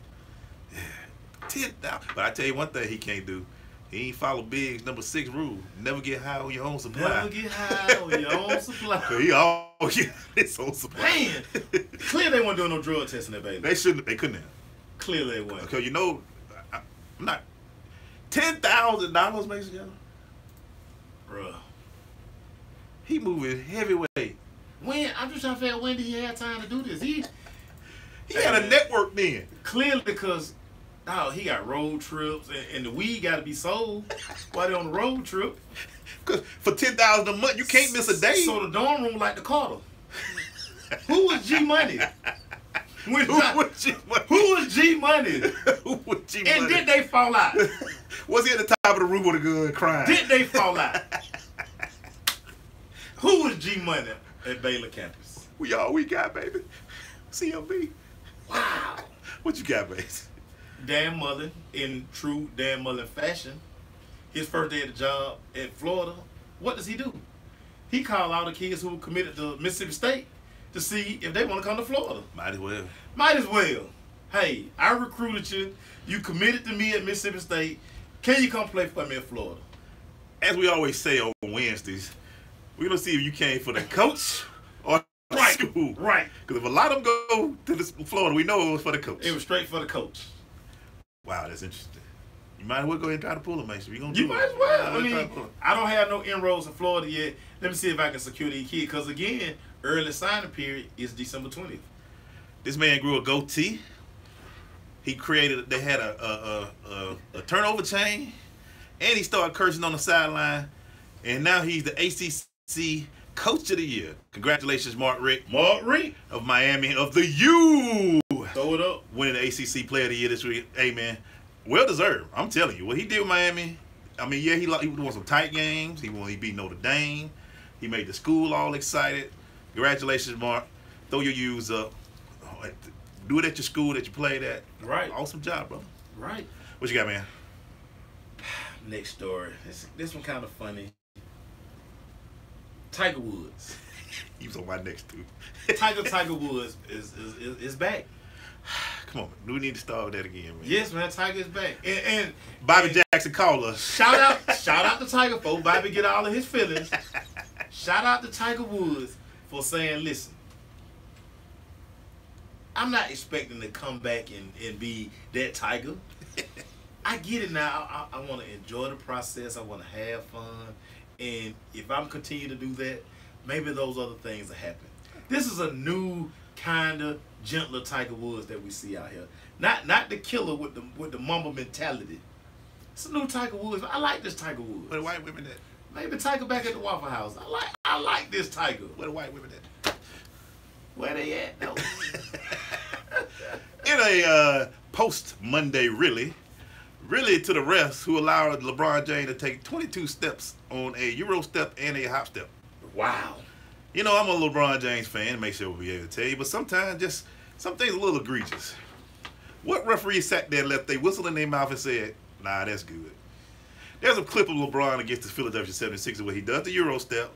But I tell you one thing he can't do. He ain't follow Biggs' number 6 rule. Never get high on your own supply. Never get high on your own supply. Cause he always get his own supply. Man, clearly they weren't doing no drug testing that baby. They shouldn't. They couldn't have. Clearly they weren't. Because you know, I'm not. $10,000 makes together. Bruh. He moving heavyweight. When I'm just trying to figure out when did he have time to do this? He had a network then. Clearly because he got road trips and the weed got to be sold while they on the road trip. Cause for $10,000 a month, you can't miss a day. So the dorm room like the Carter. Who was G Money? Who was G Money? Who was G Money? Who was G Money? And did they fall out? Was he at the top of the room with a gun crying? Did they fall out? Who was G Money at Baylor campus? We all we got, baby. CMB. Wow. What you got, baby? Dan Mullen, in true Dan Mullen fashion, his first day at the job at Florida, what does he do? He called all the kids who committed to Mississippi State to see if they want to come to Florida. Might as well. Might as well. Hey, I recruited you. You committed to me at Mississippi State. Can you come play for me at Florida? As we always say on Wednesdays, we're going to see if you came for the coach or the school. Right. Because if a lot of them go to this Florida, we know it was for the coach. It was straight for the coach. Wow, that's interesting. You might as well go ahead and try to pull him, Mason. You might as well. I mean, I don't have no inroads in Florida yet. Let me see if I can secure these kids. Because, again, early signing period is December 20th. This man grew a goatee. He created, they had a turnover chain. And he started cursing on the sideline. And now he's the ACC Coach of the Year. Congratulations, Mark Richt. Mark Richt. Of Miami, of the U. Throw it up. Winning the ACC Player of the Year this week. Hey, man, well deserved. I'm telling you. What he did with Miami, I mean, yeah, he won some tight games. He beat Notre Dame. He made the school all excited. Congratulations, Mark. Throw your U's up. Do it at your school that you played at. Right. Awesome job, brother. Right. What you got, man? Next story. This one kind of funny. Tiger Woods. He was on my next two. Tiger Woods is back. Come on, man. We need to start with that again, man. Yes, man. Tiger is back. And Bobby Jackson called us. Shout out to Tiger, folks. Bobby get all of his feelings. Shout out to Tiger Woods for saying, listen, I'm not expecting to come back and be that Tiger. I get it now. I want to enjoy the process. I want to have fun. And if I'm continue to do that, maybe those other things will happen. This is a new kind of gentler Tiger Woods that we see out here. Not the killer with the mumble mentality. It's a new Tiger Woods. I like this Tiger Woods. Where the white women at? Maybe Tiger back at the Waffle House. I like this Tiger. Where the white women at? Where they at? No. In a post-Monday really to the refs who allowed LeBron James to take 22 steps on a Euro step and a hop step. Wow. You know, I'm a LeBron James fan, make sure we'll be able to tell you, but sometimes just some things a little egregious. What referee sat there and left their whistle in their mouth and said, nah, that's good. There's a clip of LeBron against the Philadelphia 76ers where he does the Euro step,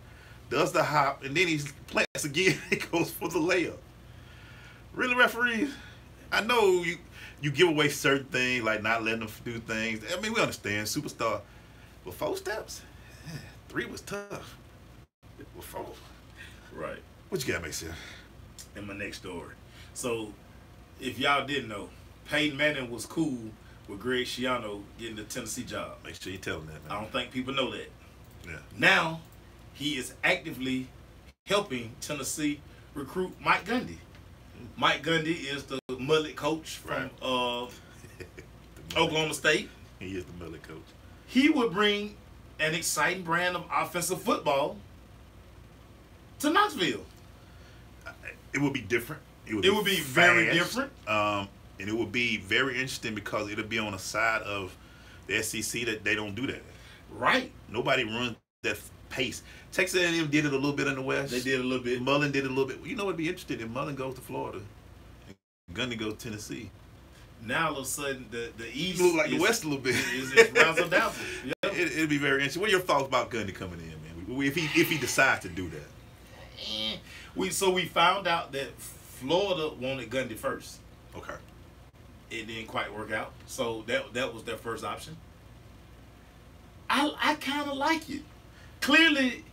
does the hop, and then he plants again and goes for the layup. Really, referees? I know you give away certain things, like not letting them do things. I mean, we understand, superstar. But 4 steps? 3 was tough. But 4. Right. What you got, Mason? In my next story. So, if y'all didn't know, Peyton Manning was cool with Greg Schiano getting the Tennessee job. Make sure you tell them that, man. I don't think people know that. Yeah. Now, he is actively helping Tennessee recruit Mike Gundy. Mike Gundy is the mullet coach from Oklahoma State. He is the mullet coach. He would bring an exciting brand of offensive football to Knoxville. It would be different. It would be very different. And it would be very interesting because it'll be on the side of the SEC that they don't do that. Right. Nobody runs that pace. Texas A&M did it a little bit in the West. They did a little bit. Mullen did it a little bit. You know what'd be interesting if Mullen goes to Florida and Gundy goes to Tennessee. Now all of a sudden the East look like the West a little bit. It's razzle dazzle. Yeah. It'll be very interesting. What are your thoughts about Gundy coming in, man? If he decides to do that. We found out that Florida wanted Gundy first. Okay. It didn't quite work out, so that was their first option. I kind of like it. Clearly,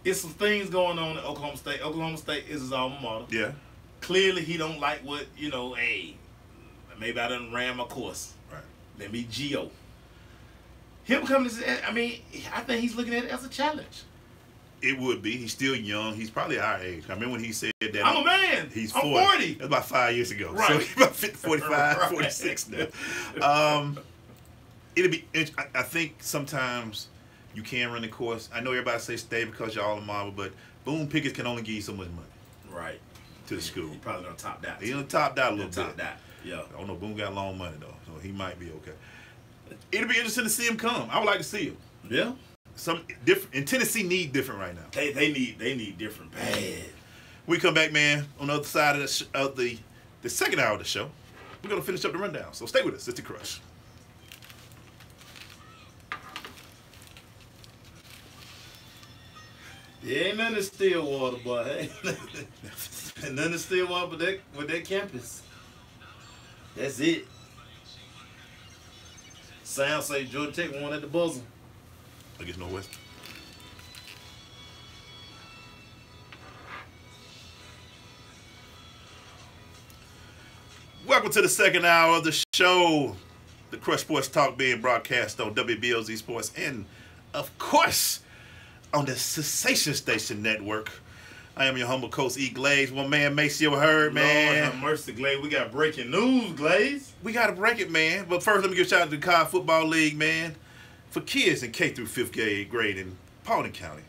it's some things going on at Oklahoma State. Oklahoma State is his alma mater. Yeah. Clearly, he don't like what hey, maybe I done ran my course. Right. Let me Geo. Him coming to, I think he's looking at it as a challenge. It would be. He's still young. He's probably our age. I remember when he said that. I'm a man. He's I'm 40. 40. That's about 5 years ago. Right. So he's about 50, 45, Right. 46 now. It'll be. I think sometimes you can run the course. I know everybody say stay because you're all in Marvel, but Boone Pickens can only give you so much money Right. to the school. He probably done topped out. He done topped out a little Topped bit. out. Yeah. I don't know. Boone got long money though, so he might be okay. It'll be interesting to see him come. I would like to see him. Yeah. Some different. And Tennessee need different right now. They need different bad. We come back, man, on the other side of the second hour of the show. We're going to finish up the rundown. So stay with us. It's The Crush. There ain't nothing in Stillwater, boy. Ain't nothing in Stillwater with that campus. That's it. Sound say Georgia Tech won at the buzzer. Against Northwest. Welcome to the second hour of the show. The Crush Sports Talk being broadcast on WBLZ Sports and, of course, on the Sensation Station Network. I am your humble host, E. Glaze. One man, Maceo Hurd, man. Lord have mercy, Glaze. We got breaking news, Glaze. We got to break it, man. But first, let me give a shout out to the College Football League, man. For kids in K through 5th grade in Paulding County,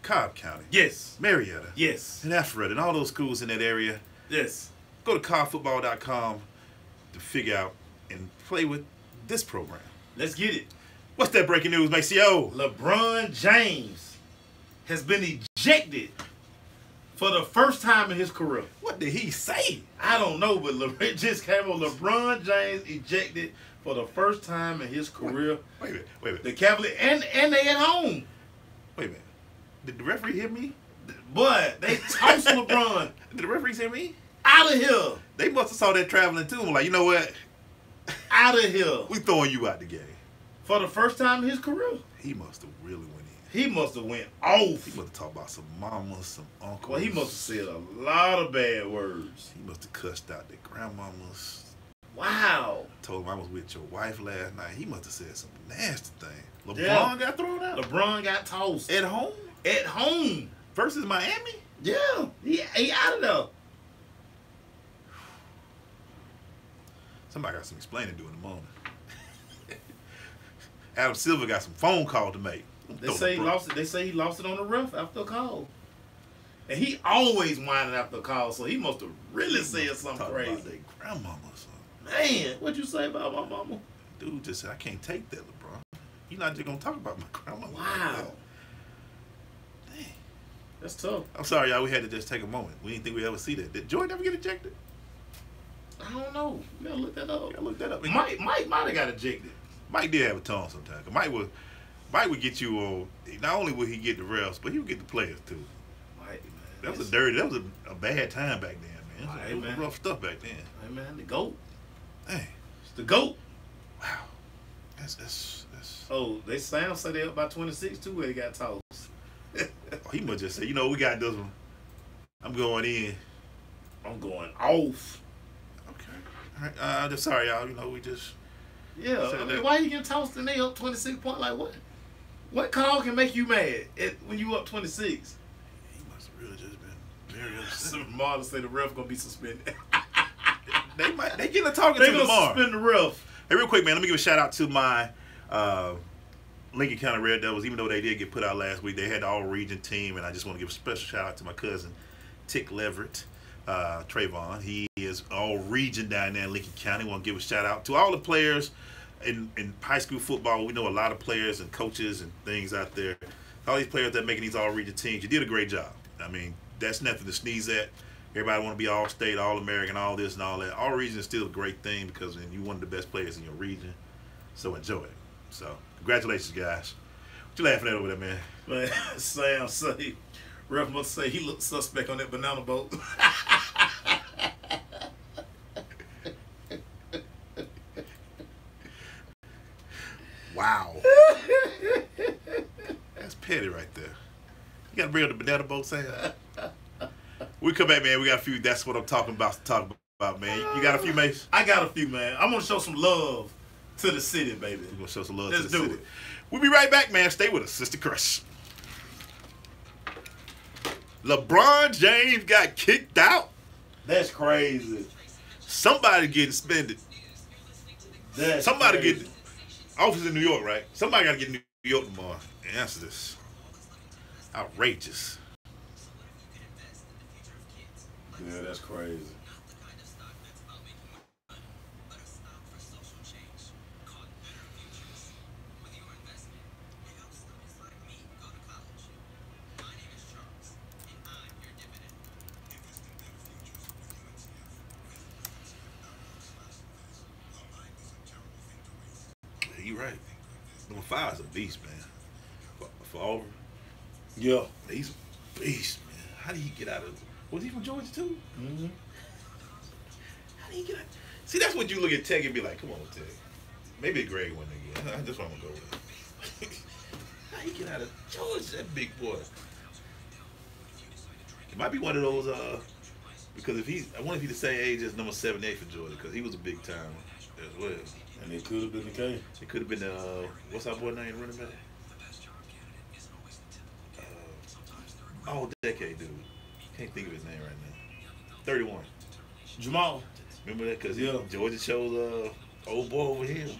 Cobb County, Yes. Marietta, Yes. and Alpharetta, and all those schools in that area. Yes. Go to collegefootball.com to figure out and play with this program. Let's get it. What's that breaking news, Maceo? LeBron James has been ejected for the first time in his career. What did he say? I don't know, but it just came on. LeBron James ejected for the first time in his career. Wait a minute. The Cavaliers, and they at home. Wait a minute. Did the referee hit me? But they tossed LeBron Did the referee hit me? out of here. They must have saw that traveling too. I'm like, you know what? Out of here. We throwing you out the game. For the first time in his career. He must have really went in. He must have went off. He must have talked about some mamas, some uncles. Well, he must have said a lot of bad words. He must have cussed out their grandmamas. Wow. Told him I was with your wife last night. He must have said some nasty thing. LeBron Yeah. got thrown out. LeBron got tossed. At home? At home. Versus Miami? Yeah. He out of there. Somebody got some explaining to do in the morning. Adam Silver got some phone call to make. They say he lost it. They say he lost it on the ref after a call. And he always whining after a call, so he must have really said something Talking crazy. about their grandmama or something. Man, what you say about my mama? Dude just said, I can't take that, LeBron. You're not just going to talk about my grandmama. Wow. Dang. That's tough. I'm sorry, y'all. We had to just take a moment. We didn't think we'd ever see that. Did Jordan ever get ejected? I don't know. You gotta look that up. Yeah, look that up. Mike might have got ejected. Mike did have a tongue sometimes. Mike would get you on. Not only would he get the refs, but he would get the players too. Mike, man. That was a bad time back then, man. It was man. rough stuff back then. Hey, man, the GOAT. Dang. It's the GOAT. Wow. That's Oh, they say they up by 26 too where they got tossed. he must just say, you know, we got this one. I'm going in. I'm going off. Okay. All right. Sorry, y'all. You know, we just. Yeah, So I mean, that- why you getting tossed and they up 26 points? Like what? What call can make you mad when you up 26? He must have really just been very upset. Some Marlon say the ref gonna be suspended. They getting a talking They to gonna tomorrow. suspend the ref. Hey, real quick, man, let me give a shout out to my Lincoln County Red Devils. Even though they did get put out last week, they had the all-region team, and I just want to give a special shout out to my cousin, Tick Leverett, Trayvon. He is all-region down there in Lincoln County. Want to give a shout out to all the players in high school football. We know a lot of players and coaches and things out there. All these players that are making these all-region teams, you did a great job. I mean, that's nothing to sneeze at. Everybody want to be all-state, all-American, all this and all that. All-region is still a great thing because you're one of the best players in your region. So enjoy it. So congratulations, guys. you laughing at over there, man? Man, Sam say, ref must say he looked suspect on that banana boat. Wow. That's petty right there. You got to bring up the banana boat, Sam. We come back, man. We got a few. That's what I'm talking about to talk about, man. You got a few, Mace? I got a few, man. I'm going to show some love to the city, baby. We're going to show some love Let's to the do city. it. We'll be right back, man. Stay with us. Sister Crush. LeBron James got kicked out. That's crazy. Somebody getting suspended. That's Somebody crazy. getting office in New York, right? Somebody got to get in New York tomorrow and answer this. Outrageous. Yeah, that's crazy. Yeah, you right. Number 5 is a beast, man. For Auburn, Yeah. he's a beast, man. How did he get out of? Was he from Georgia too? Mm-hmm. How did he get out? See, that's what you look at Tech and be like, come on, Tech. Maybe a grade one again. That's what I'm gonna go with. How he get out of Georgia? That big boy. It might be one of those. Because if he's, I wonder if he's the same age as number 78 for Georgia, because he was a big time as well. And it could have been the case. It could have been what's our boy name running back? All decade dude. Can't think of his name right now. 31. Jamal. Remember that? Because Yeah. Georgia chose old boy over him.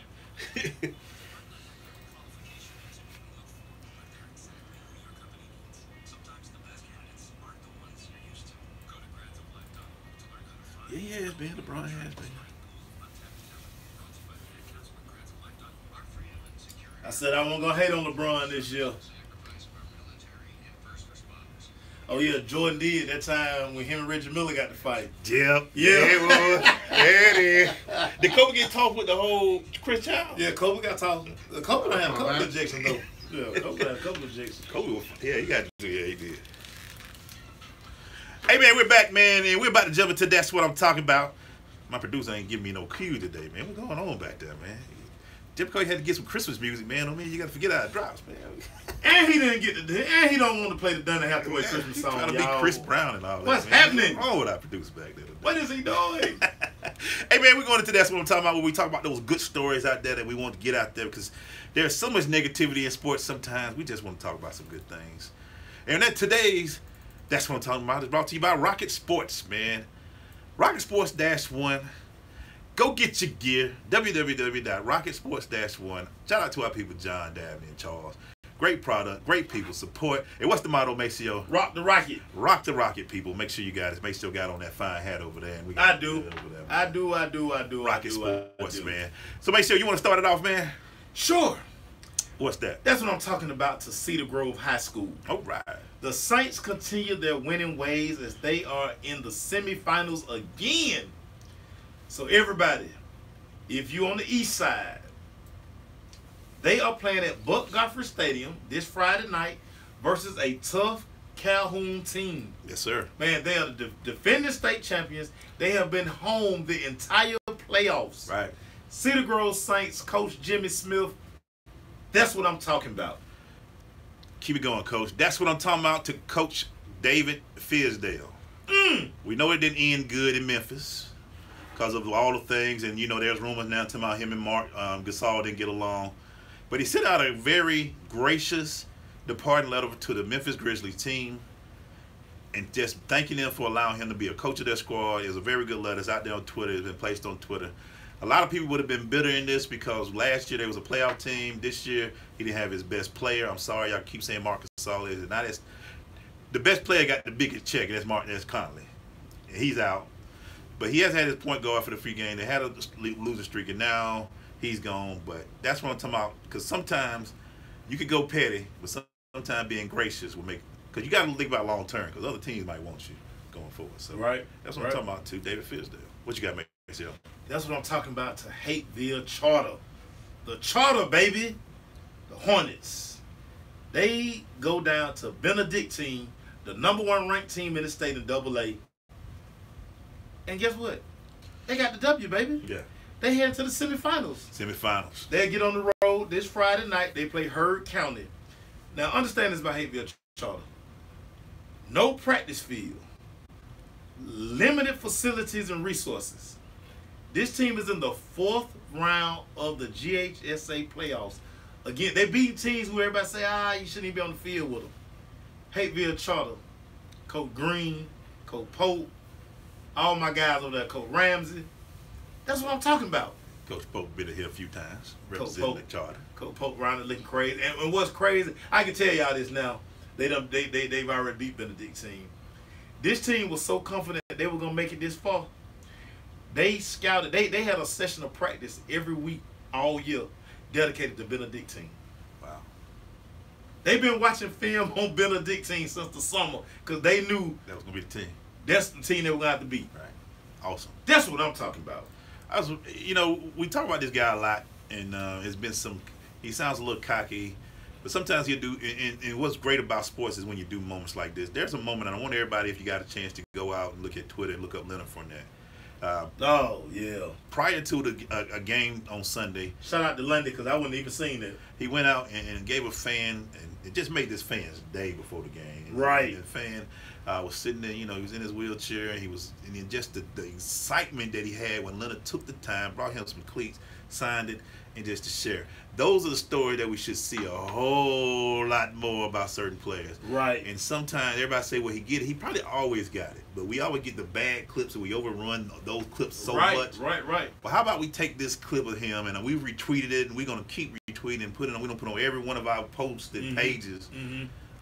Yeah, he has been. LeBron has been. I said I wasn't going to hate on LeBron this year. Oh, yeah, Jordan did that time when him and Reggie Miller got to fight. Yep. Yeah. Boy. There it is. Did Kobe get tough with the whole Chris Child? Yeah, Kobe got tossed. Kobe done had a couple of ejections, though. Yeah, Kobe had a couple of ejections. Kobe was, yeah, he got to. Yeah, he did. Hey, man, we're back, man, and we're about to jump into That's What I'm Talking About. My producer ain't giving me no cue today, man. What's going on back there, man? Jim Cody had to get some Christmas music, man. I mean, you got to forget how it drops, man. And he didn't get to, and he don't want to play the Donna Hathaway Christmas He song, trying to y'all. be Chris Brown and all that. What's man. happening? What's wrong with our producer back there? What is he doing? Hey, man, we're going into That's What I'm Talking About, where we talk about those good stories out there that we want to get out there, because there's so much negativity in sports sometimes. We just want to talk about some good things. And that today's That's What I'm Talking About is brought to you by Rocket Sports, man. Rocket Sports -1. Go get your gear. www.rocketsports-1. Shout out to our people, John, Dabney, and Charles. Great product, great people, support. And what's the motto, Maceo? Rock the Rocket. Rock the Rocket, people. Make sure you guys, Maceo got on that fine hat over there. And we I got do. over there, man. I do. Rocket I Sports, do. man. So, Maceo, you want to start it off, man? Sure. What's that? That's what I'm talking about to Cedar Grove High School. All right. The Saints continue their winning ways as they are in the semifinals again. So everybody, if you're on the east side, they are playing at Buck Goffrey Stadium this Friday night versus a tough Calhoun team. Yes, sir. Man, they are the defending state champions. They have been home the entire playoffs. Right. Cedar Grove Saints coach Jimmy Smith, that's what I'm talking about. Keep it going, Coach. That's what I'm talking about to Coach David Fisdale. We know it didn't end good in Memphis because of all the things, and, you know, there's rumors now talking about him and Mark Gasol didn't get along. But he sent out a very gracious departing letter to the Memphis Grizzlies team and just thanking them for allowing him to be a coach of their squad. It's a very good letter. It's out there on Twitter. It's been placed on Twitter. A lot of people would have been bitter in this because last year there was a playoff team. This year he didn't have his best player. I'm sorry, y'all keep saying Marcus Gasol is not as the best player got the biggest check, and that's Conley. And he's out. But he has had his point guard for the free game. They had a losing streak, and now he's gone. But that's what I'm talking about, because sometimes you could go petty, but sometimes being gracious will make – because you got to think about long term, because other teams might want you going forward. So Right. that's what I'm talking about, too, David Fisdale. What you got, Maceo? That's what I'm talking about to Hateville Charter. The Charter, baby. The Hornets. They go down to Benedictine, the #1 ranked team in the state in AA. And guess what? They got the W, baby. Yeah. They head to the semifinals. Semifinals. They'll get on the road this Friday night. They play Heard County. Now, understand this about Hateville Charter. No practice field. Limited facilities and resources. This team is in the 4th round of the GHSA playoffs. Again, they beat teams who everybody say, you shouldn't even be on the field with them. Hateville Charter, Coach Green, Coach Pope, all my guys over there, Coach Ramsey. That's what I'm talking about. Coach Pope been here a few times, Coach representing Pope. the Charter. Coach Pope rounded looking crazy. And what's crazy, I can tell y'all this now. They've already beat Benedictine. This team was so confident that they were gonna make it this far. They scouted. They had a session of practice every week all year, dedicated to Benedictine. Wow. They've been watching film on Benedictine since the summer because they knew That was gonna be the team. that's the team they were gonna have to beat. Right. Awesome. That's what I'm talking about. We talk about this guy a lot, and it's been he sounds a little cocky, but sometimes you do, and what's great about sports is when you do moments like this. There's a moment, and I want everybody, if you got a chance, to go out and look at Twitter and look up Leonard Fournette. Oh, yeah. Prior to a game on Sunday, Shout out to Lundy because I wouldn't even seen it. he went out and gave a fan, and it just made this fan's day before the game. Right. And the fan was sitting there, he was in his wheelchair, and then just the excitement that he had when Leonard took the time, brought him some cleats, signed it, and just to share. Those are the stories that we should see a whole lot more about certain players. Right. And sometimes everybody say, well, he probably always got it. But we always get the bad clips and we overrun those clips so much. Right. Well, how about we take this clip of him and we retweeted it, and we're going to keep retweeting and we're going to put on every one of our posts and pages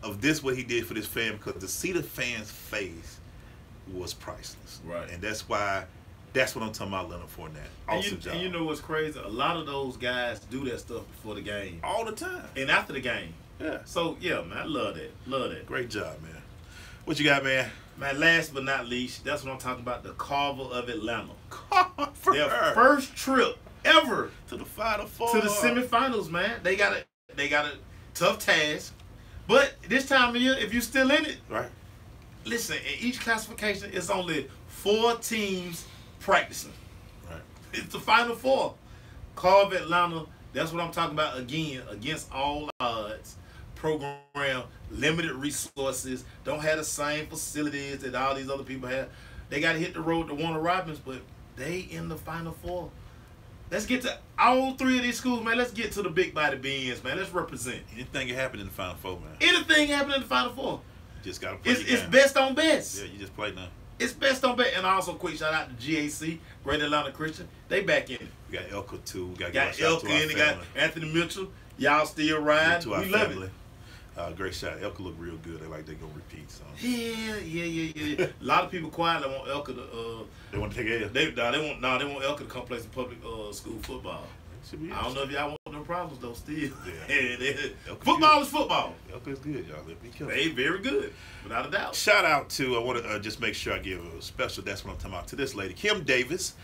of this, what he did for this fan, because to see the fan's face was priceless. Right. And that's what I'm talking about, Leonard Fournette. Awesome job. And you know what's crazy? A lot of those guys do that stuff before the game. All the time. And after the game. Yeah. So, yeah, man, I love that. Love that. Great job, man. What you got, man? Man, last but not least, that's what I'm talking about, the Carver of Atlanta. For Their her. first trip ever To the Final Four. to the semifinals, man. They got a tough task. But this time of year, if you're still in it, Right. listen, in each classification, it's only 4 teams practicing. Right. It's the Final Four. Carver Atlanta, that's what I'm talking about again, against all odds. Program, limited resources, don't have the same facilities that all these other people have. They got to hit the road to Warner Robins, but they in the Final Four. Let's get to all 3 of these schools, man. Let's get to the big body beans, man. Let's represent. Anything can happen in the Final Four, man. Anything happen in the Final Four. You just got to play It's the game. best on best. Yeah, you just play now. It's best on best. And also, quick shout out to GAC, Great Atlanta Christian. They back in it. We got Elka, too. We got Got Elka in, they got Anthony Mitchell. Y'all still ride. To our We love family. it. Great shot. Elka look real good. They like they gonna repeat. So Yeah. A lot of people quietly want Elka to. they want to take L. They want Elka to come play some public school football. Should be I don't know if y'all want them problems though. Still, Yeah. football is football. Elka is good, y'all. Be careful. They very good, without a doubt. Shout out to, I want to just make sure I give a special, that's what I'm talking about, to this lady, Kim Davis.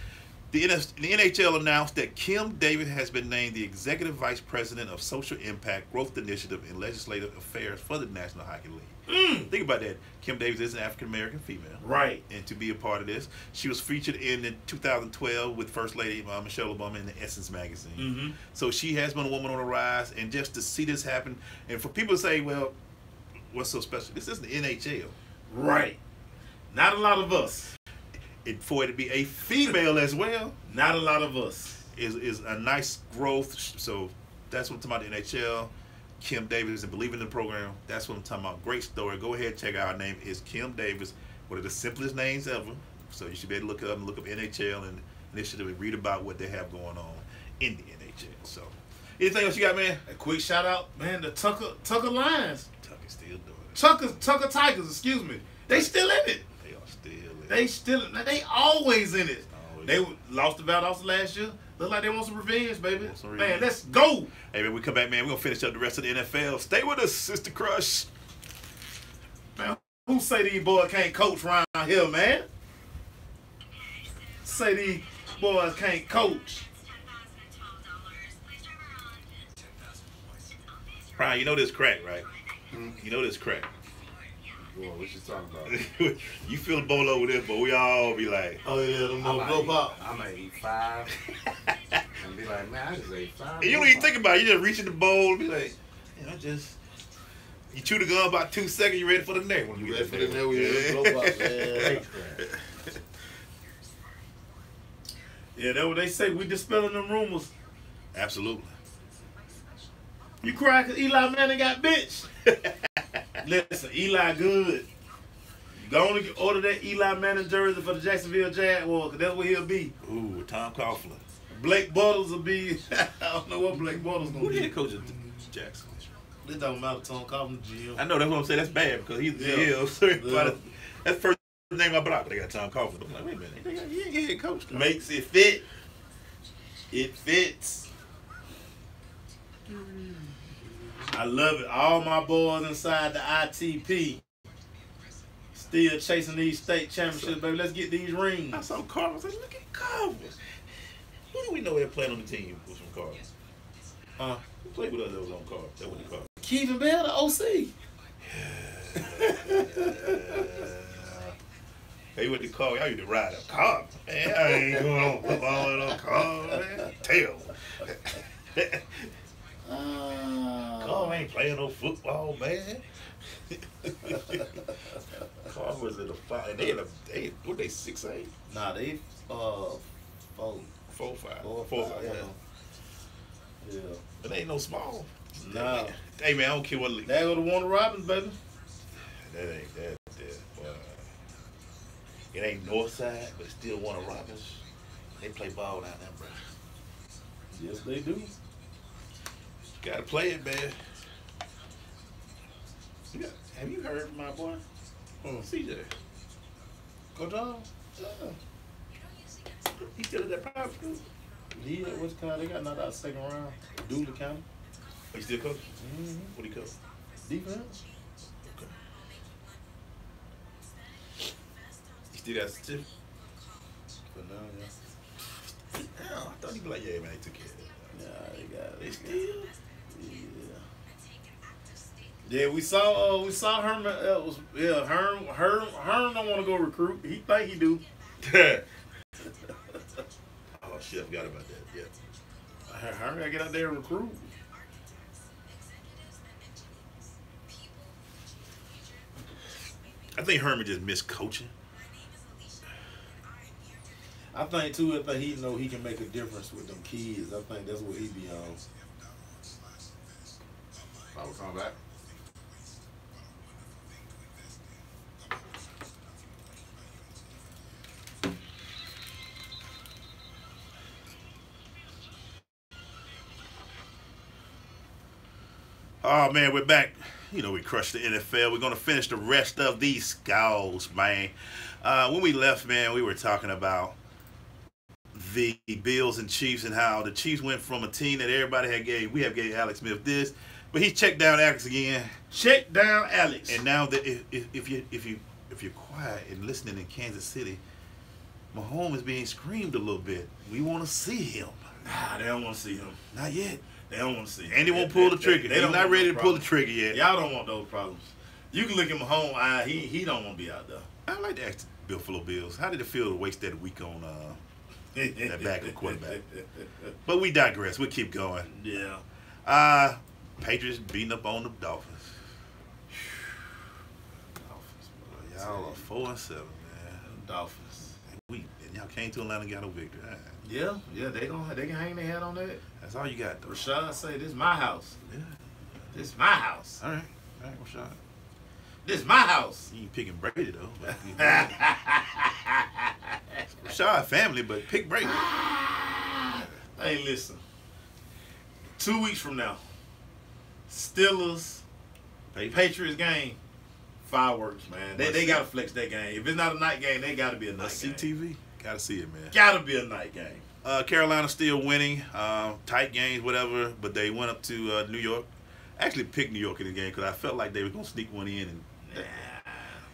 The NHL announced that Kim Davis has been named the Executive Vice President of Social Impact, Growth Initiative, and Legislative Affairs for the National Hockey League. Think about that. Kim Davis is an African-American female. Right. And to be a part of this, she was featured in 2012 with First Lady Michelle Obama in the Essence magazine. So she has been a woman on the rise, and just to see this happen, and for people to say, well, what's so special? This isn't the NHL. Right. Not a lot of us. For it to be a female as well, Not a lot of us. is a nice growth. So that's what I'm talking about, the NHL. Kim Davis and believing in the program. That's what I'm talking about. Great story. Go ahead, check out. Her name is Kim Davis. One of the simplest names ever. So you should be able to look up NHL and initiative and read about what they have going on in the NHL. So anything else you got, man? A quick shout out, man, to Tucker Lions. Tucker's still doing it. Tucker Tigers, excuse me. They still in it. They are still in it. They always in it. Always. They lost the Valdosta last year. Look like they want some revenge, baby. Want some Man, revenge. let's go. Hey, man, we come back, man. We're going to finish up the rest of the NFL. Stay with us, Sister Crush. Man, who say these boys can't coach around here, man? Say these boys can't coach. Brian, you know this crack, right? Hmm? You know this crack. Boy, what you talking about? You feel the bolo with this, but we all be like, Oh yeah, them I little blow pop. might eat 5 and be like, man, I just ate 5. and you don't even think about it. You just reach in the bowl and be like, you chew the gum about 2 seconds, you ready for the next one. You ready for the next one? Yeah, blow pop, man. Yeah, that's what they say. We dispelling them rumors. Absolutely. You cry because Eli Manning got bitch. Listen, Eli good. Go on and order that Eli Manning jersey for the Jacksonville Jaguars, because that's what he'll be. Ooh, Tom Coughlin. Blake Bortles will be. I don't know what Blake Bortles Who gonna the be. head coach of Jackson? They talking about Tom Coughlin, GM. I know, that's what I'm saying. That's bad because he's the Yeah. GM. So Yeah. that's the first name I blocked. They got Tom Coughlin. I'm like, wait a minute. He ain't head coach. though. Makes it fit. It fits. I love it. All my boys inside the ITP still chasing these state championships, baby. Let's get these I rings. saw Carver. I was like, look at Carver. Who do we know that played on the team was from Carver? Who played with us that was on Carver? That was the Carver. Keevan Bell, the OC. Hey, went to Carver. I used to ride a Carver. Man, I ain't going on football on Carver, man. Tail. Carver ain't playing no football, man. Carver was in the five. And what they 6'8"? Nah, they 4, 4'5". 4, 4'5", 5. yeah. Yeah. But they ain't no small. Nah. Hey man, I don't care what league. There go the Warner Robins, baby. That ain't that. It ain't Northside, but it's still Warner Robins. They play ball down there, bro. Yes, they do. Gotta play it, man. Have you heard from my boy? CJ. Coach John? Yeah. He still at that private school? Yeah, what's it called? They got knocked out second round. Dooley County. He still coach? Mm-hmm. What do he coach? Defense. Okay. He still got a certificate? But now, yeah. Yeah, I thought he'd be like, yeah, man, they took care of it. Yeah, they got it. They still? Yeah, we saw Herman. Herm don't want to go recruit. He think he do. Oh shit, I forgot about that. Yeah. Herm gotta get out there and recruit. I think Herman just missed coaching. I think too. I think he know he can make a difference with them kids. I think that's what he be on. I will come back. Oh man, we're back. You know, we crushed the NFL. We're gonna finish the rest of these scouts, man. When we left, man, we were talking about the Bills and Chiefs and how the Chiefs went from a team that everybody had gave. We have gave Alex Smith this, but he checked down Alex again. Check down Alex. And now that if you're quiet and listening in Kansas City, Mahomes is being screamed a little bit. We want to see him. Nah, they don't want to see him. Not yet. They don't want to see him. And he won't pull the trigger. They're not ready to pull the trigger yet. Y'all don't want those problems. You can look at Mahomes. He don't want to be out there. I'd like to ask the Buffalo Bills, how did it feel to waste that week on that backup quarterback? But we digress. We'll keep going. Yeah. Patriots beating up on the Dolphins. Y'all are 4-7, man. Dolphins. And y'all came to Atlanta and got a victory. Yeah, they can hang their head on that. That's all you got, though. Rashad say, "This is my house. Yeah. This is my house. All right, Rashad. This is my house." You ain't picking Brady, though. Rashad family, but pick Brady. Hey, listen. 2 weeks from now, Steelers, Patriots game, fireworks, man. They got to flex that game. If it's not a night game, they got to be a night game. CTV. Gotta see it, man. Gotta be a night game. Carolina still winning, tight games, whatever, but they went up to New York. I actually picked New York in the game because I felt like they were gonna sneak one in, and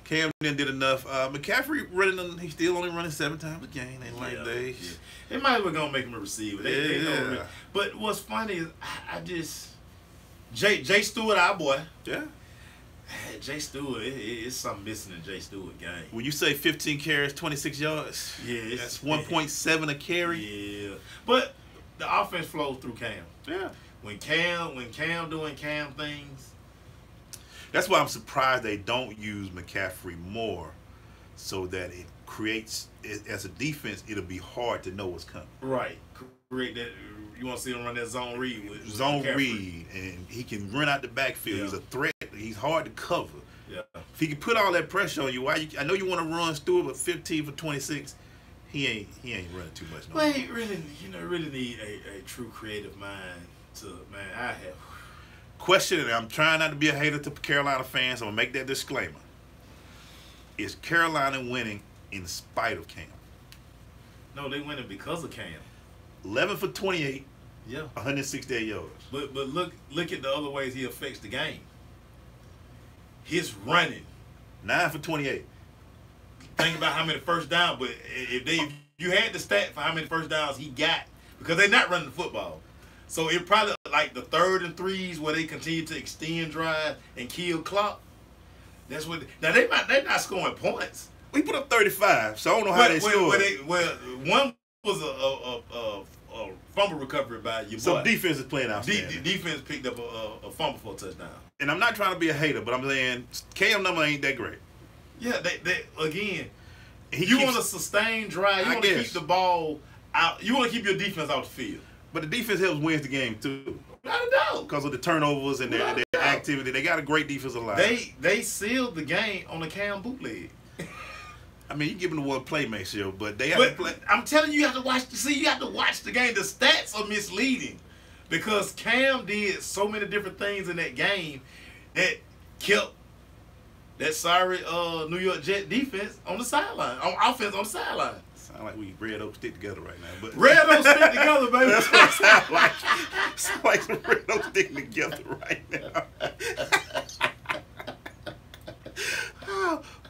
Cam did enough. McCaffrey he's still only running 7 times a game. They like days. Yeah. They might as well gonna make him a receiver. They know. Yeah. But what's funny is Jay Stewart, our boy. Yeah. Jay Stewart, it's something missing in Jay Stewart game. When you say 15 carries, 26 yards, Yeah, that's 1.7 a carry. Yeah, but the offense flows through Cam. Yeah. When Cam doing Cam things, That's why I'm surprised they don't use McCaffrey more, so that it creates, as a defense, it'll be hard to know what's coming. right? Create that. You want to see him run that zone read with Zone McCaffrey. read, and he can run out the backfield. Yeah. He's a threat. He's hard to cover. Yeah. If he can put all that pressure on you, I know you want to run Stewart, but 15 for 26, he ain't running too much. No Well, more. he really need a true creative mind to, man. I have. Question, and I'm trying not to be a hater to Carolina fans, so I'm gonna make that disclaimer. Is Carolina winning in spite of Cam? No, they winning because of Cam. 11 for 28, Yeah. 168 yards. But look at the other ways he affects the game. His running. 9 for 28. Think about how many first downs. But if you had the stat for how many first downs he got, because they're not running the football. So it probably like the 3rd and 3s where they continue to extend drive and kill clock. That's what. Now they're not scoring points. We put up 35, so I don't know how they scored. One was a fumble recovery by your So boy. defense is playing outstanding. Defense picked up a fumble for a touchdown. And I'm not trying to be a hater, but I'm saying Cam number ain't that great. Yeah, they again. He You keeps- want a sustained drive. You I want to guess. keep the ball out. You want to keep your defense off the field. But the defense helps wins the game too, Without a doubt. because of the turnovers and their activity. They got a great defensive line. They sealed the game on the Cam bootleg. I mean, you give them the one play make sure, but they have to But play. I'm telling you, you have to watch. See, you have to watch the game. The stats are misleading because Cam did so many different things in that game that kept that sorry New York Jet defense on the sideline, on offense on the sideline. Sound like we Red Oak stick together right now, but Red don't stick together, baby. sound like some Red Oak sticking together right now.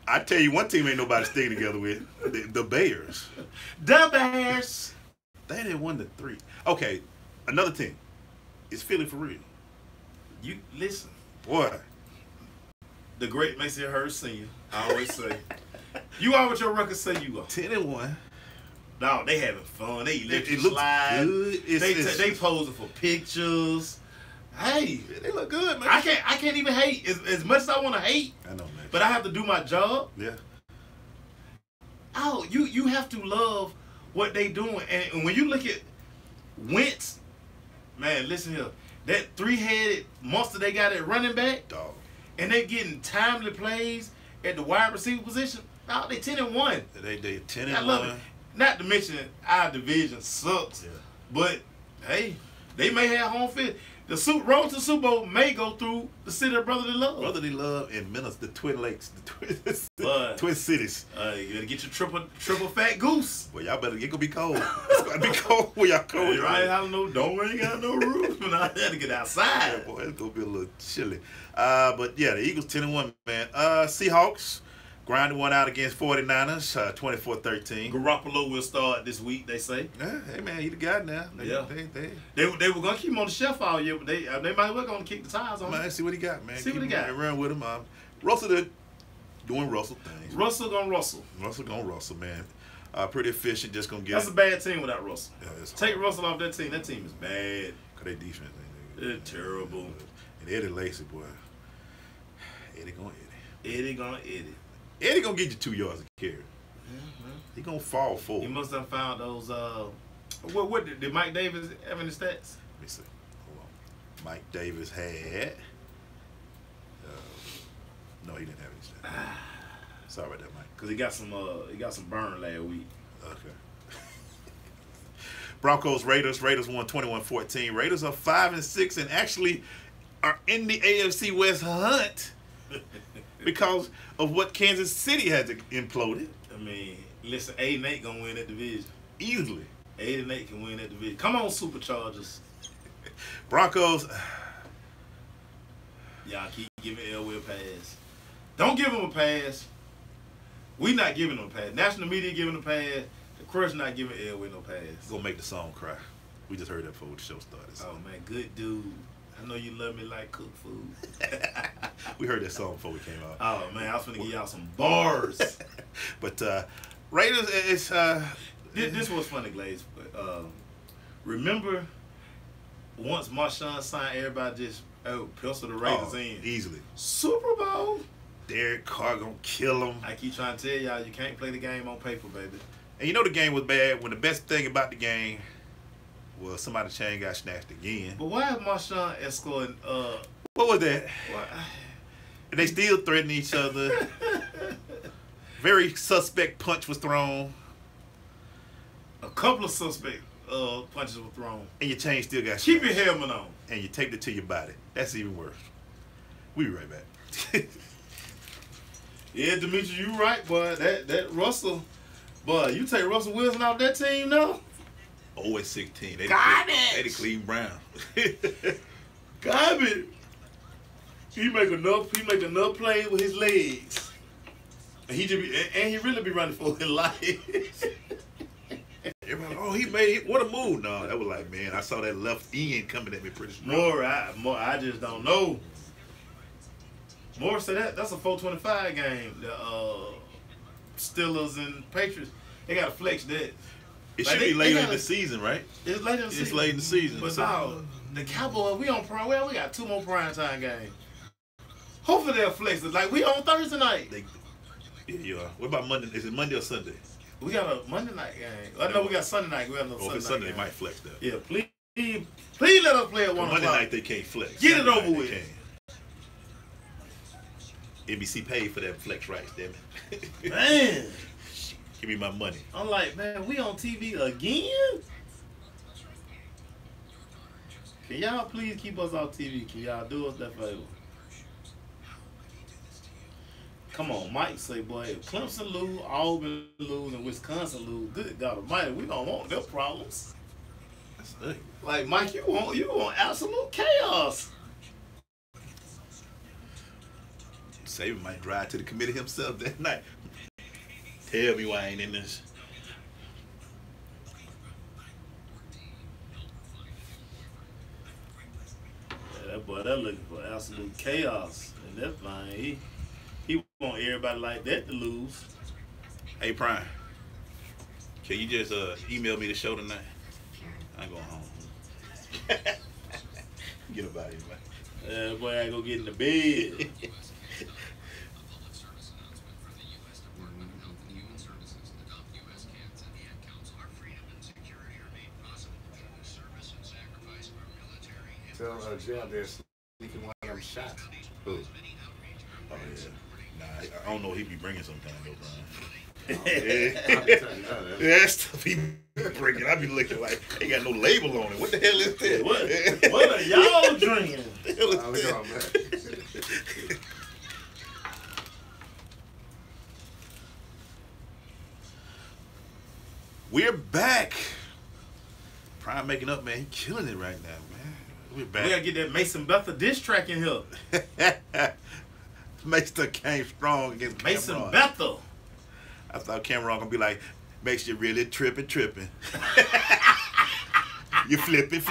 I tell you, one team ain't nobody sticking together with the Bears. The Bears. They didn't win the 3. Okay, another team. It's Philly for real. You listen. Boy, The great Mason Hurst Sr. I always say, you are what your record say you are. 10-1. No, they having fun. They electric It looks slide. good. They posing for pictures. Hey, They look good, man. I can't even hate as much as I want to hate, I know, man. but I have to do my job. Yeah. Oh, you have to love what they doing, and when you look at Wentz, man, listen here, that 3-headed monster they got at running back, Dog. and they getting timely plays at the wide receiver position. Oh, they 10-1. They 10-1. I love it. Not to mention our division sucks, Yeah. but hey, they may have home field. The road to the Super Bowl may go through the city of brotherly love. Brotherly love and Minnesota, the Twin Lakes, the But- Twin Cities. You better get your triple fat goose. Well, y'all better. It gonna be cold. It's gonna be cold where y'all cold. Hey, right? I don't know. Don't ain't got no roof, and I had to get Yeah, outside. boy, it's gonna be a little chilly. But yeah, the Eagles 10-1, man. Seahawks grinded one out against 49ers, 24-13. Garoppolo will start this week. They say Yeah, hey man, he the guy now. Yeah. They they were gonna keep him on the shelf all year, but they might well gonna kick the tires on him. man, see what he got, man. See what he Keep him got. and run with him. Russell doing Russell things. Russell gonna Russell. Russell gonna Russell, man. Pretty efficient. Just gonna get. That's a bad team without Russell. Yeah, it's Take hard. Russell off that team. That team is bad. Cause they defense. They're terrible. And Eddie Lacy, boy. Eddie gonna Eddie. Eddie gonna Eddie. Eddie gonna get you 2 yards of carry. He gonna fall He forward. must have found those. What did Mike Davis have any stats? Let me see. Hold on. Mike Davis had. No, he didn't have any stats. Sorry about that, Mike. Cause he got some burn last week. Okay. Broncos Raiders. Raiders won 21-14. Raiders are 5-6 and actually are in the AFC West hunt because of what Kansas City has imploded I mean, listen, 8-8 gonna win that division. easily. 8-8 can win that division. Come on, Superchargers. Broncos. Y'all keep giving Elway a pass. Don't give him a pass. We not giving him a pass. National media giving him a pass. The Crush not giving Elway no pass. Gonna make the song cry. We just heard that before the show started. So. Oh man, good dude. I know you love me like cooked food. We heard that song before we came out. Oh man, I was finna give y'all some bars. But Raiders, it's This was funny, Glaze. But remember, once Marshawn signed, everybody just pencil the Raiders in easily. Super Bowl. Derek Carr gonna kill him. I keep trying to tell y'all, you can't play the game on paper, baby. And you know the game was bad when the best thing about the game was somebody's chain got snatched again. But why is Marshawn escorting? What was that? Why? And they still threaten each other. Very suspect punch was thrown. A couple of suspect punches were thrown. And your chain still got Keep snatched. your helmet on. And you taped it to your body. That's even worse. We'll be right back. Yeah, Demetrius, you right, boy. That Russell, boy, you take Russell Wilson out that team now? 0-16. They Garbage! They the Cleveland Brown. Garbage. He make enough plays with his legs. And he really be running for his life. Everybody, oh, he made it. What a move. No, that was like, man, I saw that left end coming at me pretty strong. I just don't know. More said that's a 425 game. The Steelers and Patriots, they got to flex that. It should be later in the season, right? It's later in the season. It's late in the season. But so. no, the Cowboys, we on prime. Well, we got 2 more prime time games. Hopefully they'll flex it. Like, we on Thursday night. Yeah, you are. What about Monday? Is it Monday or Sunday? We got a Monday night game. I know we got Sunday night. We got another Sunday game. they might flex that. Yeah, please let us play at 1 o'clock. Monday night they can't flex. Get Sunday it over night with. they can. NBC paid for that flex rights, damn it. Man. Give me my money. I'm like, man, we on TV again? Can y'all please keep us off TV? Can y'all do us that favor? Come on, Mike say, boy, if Clemson lose, Auburn lose, and Wisconsin lose, good God Almighty, we don't want them problems. That's ugly. Like, Mike, you want absolute chaos. Saban might drive to the committee himself that night. Tell me why I ain't in this. Yeah, that boy, that looking for absolute chaos. And that line, he want everybody like that to lose. Hey, Prime, can you just email me the show tonight? I'm going home. Get about here, man. Yeah, boy, I go get in the bed. Tell Jim they're sneaking one of them shots. Who? Oh, yeah. Nah, I don't know what he be bringing sometimes, though, Brian. I'll be telling you that. That stuff he bringing, I be looking like they got no label on it. What the hell is that? What are y'all drinking? What the hell is I'll that? go, man. We're back. Prime making up, man. He killing it right now, man. We're back. We gotta get that Mason Bethel diss track in here. Mason came strong against Mason Cameron. Bethel. I thought Cameron gonna be like, makes you really tripping. You flipping.